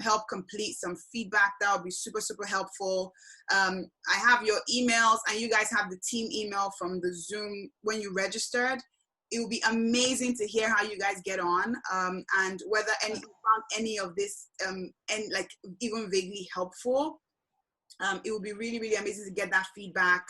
help complete some feedback, that would be super, super helpful. I have your emails and you guys have the team email from the Zoom when you registered. It would be amazing to hear how you guys get on and whether you found any of this and like even vaguely helpful. It would be really, really amazing to get that feedback.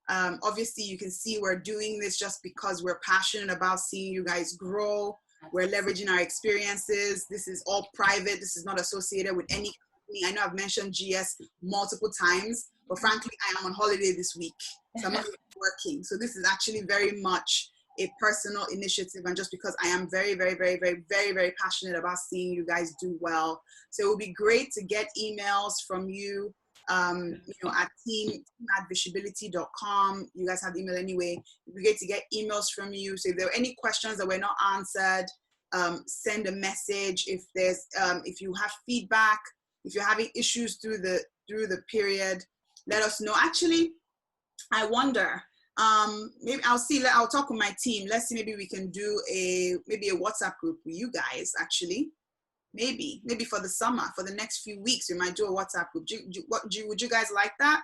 Obviously, you can see we're doing this just because we're passionate about seeing you guys grow. We're leveraging our experiences. This is all private. This is not associated with any company. I know I've mentioned GS multiple times, but frankly, I am on holiday this week. So I'm not even working. So this is actually very much a personal initiative, and just because I am very, very, very, very, very, very passionate about seeing you guys do well. So it would be great to get emails from you, you know, at team@viSHEbility.com. You guys have the email anyway. It would be great to get emails from you. So if there are any questions that were not answered, send a message. If there's, if you have feedback, if you're having issues through the period, let us know. Actually, I wonder, maybe I'll talk with my team. Let's see, maybe we can do maybe a WhatsApp group with you guys, actually. Maybe for the summer, for the next few weeks, we might do a WhatsApp group. Would you guys like that?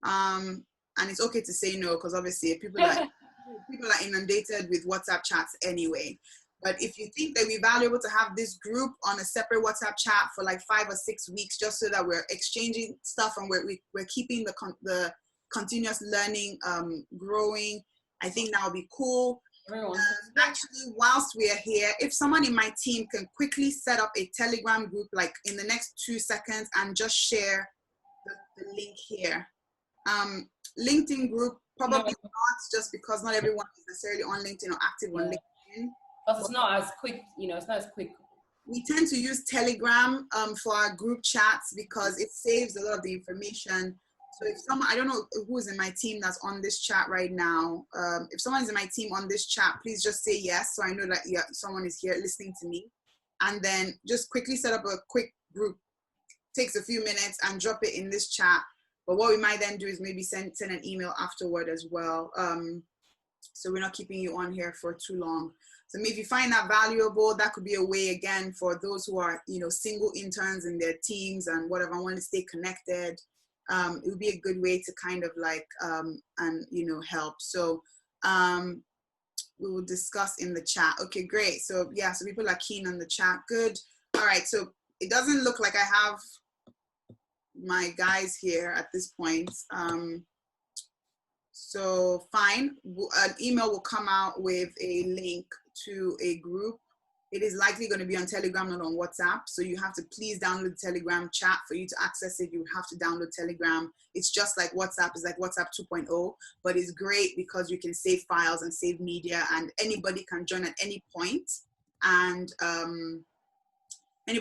And it's okay to say no, because obviously people are inundated with WhatsApp chats anyway. But if you think that it'd be valuable to have this group on a separate WhatsApp chat for like 5 or 6 weeks, just so that we're exchanging stuff and we're keeping the continuous learning growing, I think that would be cool. Actually, whilst we are here, if someone in my team can quickly set up a Telegram group, like in the next 2 seconds, and just share the link here. LinkedIn group, probably not, just because not everyone is necessarily on LinkedIn or active on LinkedIn. But it's not as quick, it's not as quick. We tend to use Telegram for our group chats because it saves a lot of the information. So if I don't know who's in my team that's on this chat right now. If someone's in my team on this chat, please just say yes, so I know that someone is here listening to me. And then just quickly set up a quick group. Takes a few minutes, and drop it in this chat. But what we might then do is maybe send an email afterward as well. so we're not keeping you on here for too long. So if you find that valuable, that could be a way, again, for those who are, single interns in their teams and whatever, want to stay connected. It would be a good way to kind of like, help. So we will discuss in the chat. Okay, great. So yeah, so people are keen on the chat. Good. All right. So it doesn't look like I have my guys here at this point. So fine, an email will come out with a link to a group. It is likely going to be on Telegram, not on WhatsApp. So you have to please download the Telegram chat. For you to access it, you have to download Telegram. It's just like WhatsApp. It's like WhatsApp 2.0, but it's great because you can save files and save media, and anybody can join at any point. And you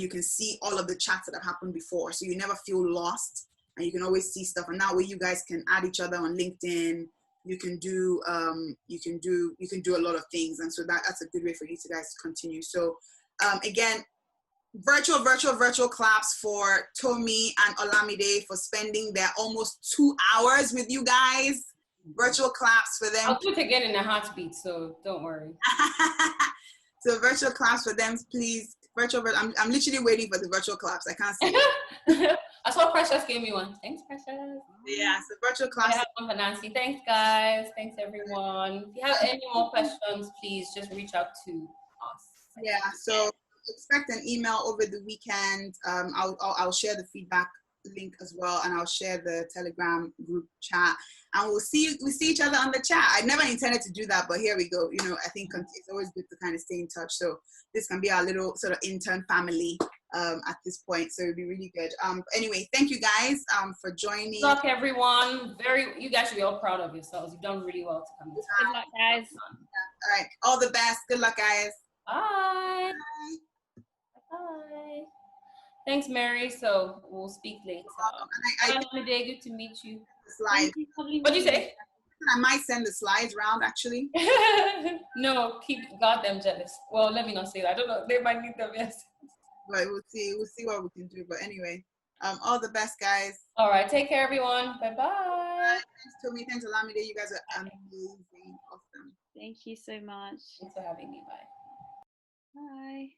can see all of the chats that have happened before. So you never feel lost, and you can always see stuff. And that way you guys can add each other on LinkedIn. You can do a lot of things, and so that's a good way for you guys to continue. So again, virtual claps for Tomi and Olamide for spending their almost 2 hours with you guys. Virtual claps for them. I'll do it again in a heartbeat, so don't worry. So virtual claps for them, please. I'm literally waiting for the virtual claps. I can't see it. I saw Precious gave me one. Thanks, Precious. Yeah, so virtual class. I have one for Nancy. Thanks, guys. Thanks, everyone. If you have any more questions, please just reach out to us. Yeah, so expect an email over the weekend. I'll share the feedback link as well, and I'll share the Telegram group chat, and we'll see each other on the chat. I never intended to do that, but here we go. I think it's always good to kind of stay in touch. So this can be our little sort of intern family at this point, so it'll be really good. Anyway, thank you guys for joining. Good luck, everyone. You guys should be all proud of yourselves. You've done really well to come this Good luck, guys. All right, all the best. Good luck, guys. Bye. Bye. Thanks, Mary. So we'll speak later. Good to meet you. Slides. What'd you say? I might send the slides round, actually. No, got them jealous. Well, let me not say that. I don't know. They might need them, yes. But we'll see what we can do. But anyway, all the best, guys. All right, take care, everyone. Bye-bye. Thanks, Tomi. Thanks, Olamide. You guys are amazing. Awesome. Thank you so much. Thanks for having me. Bye. Bye.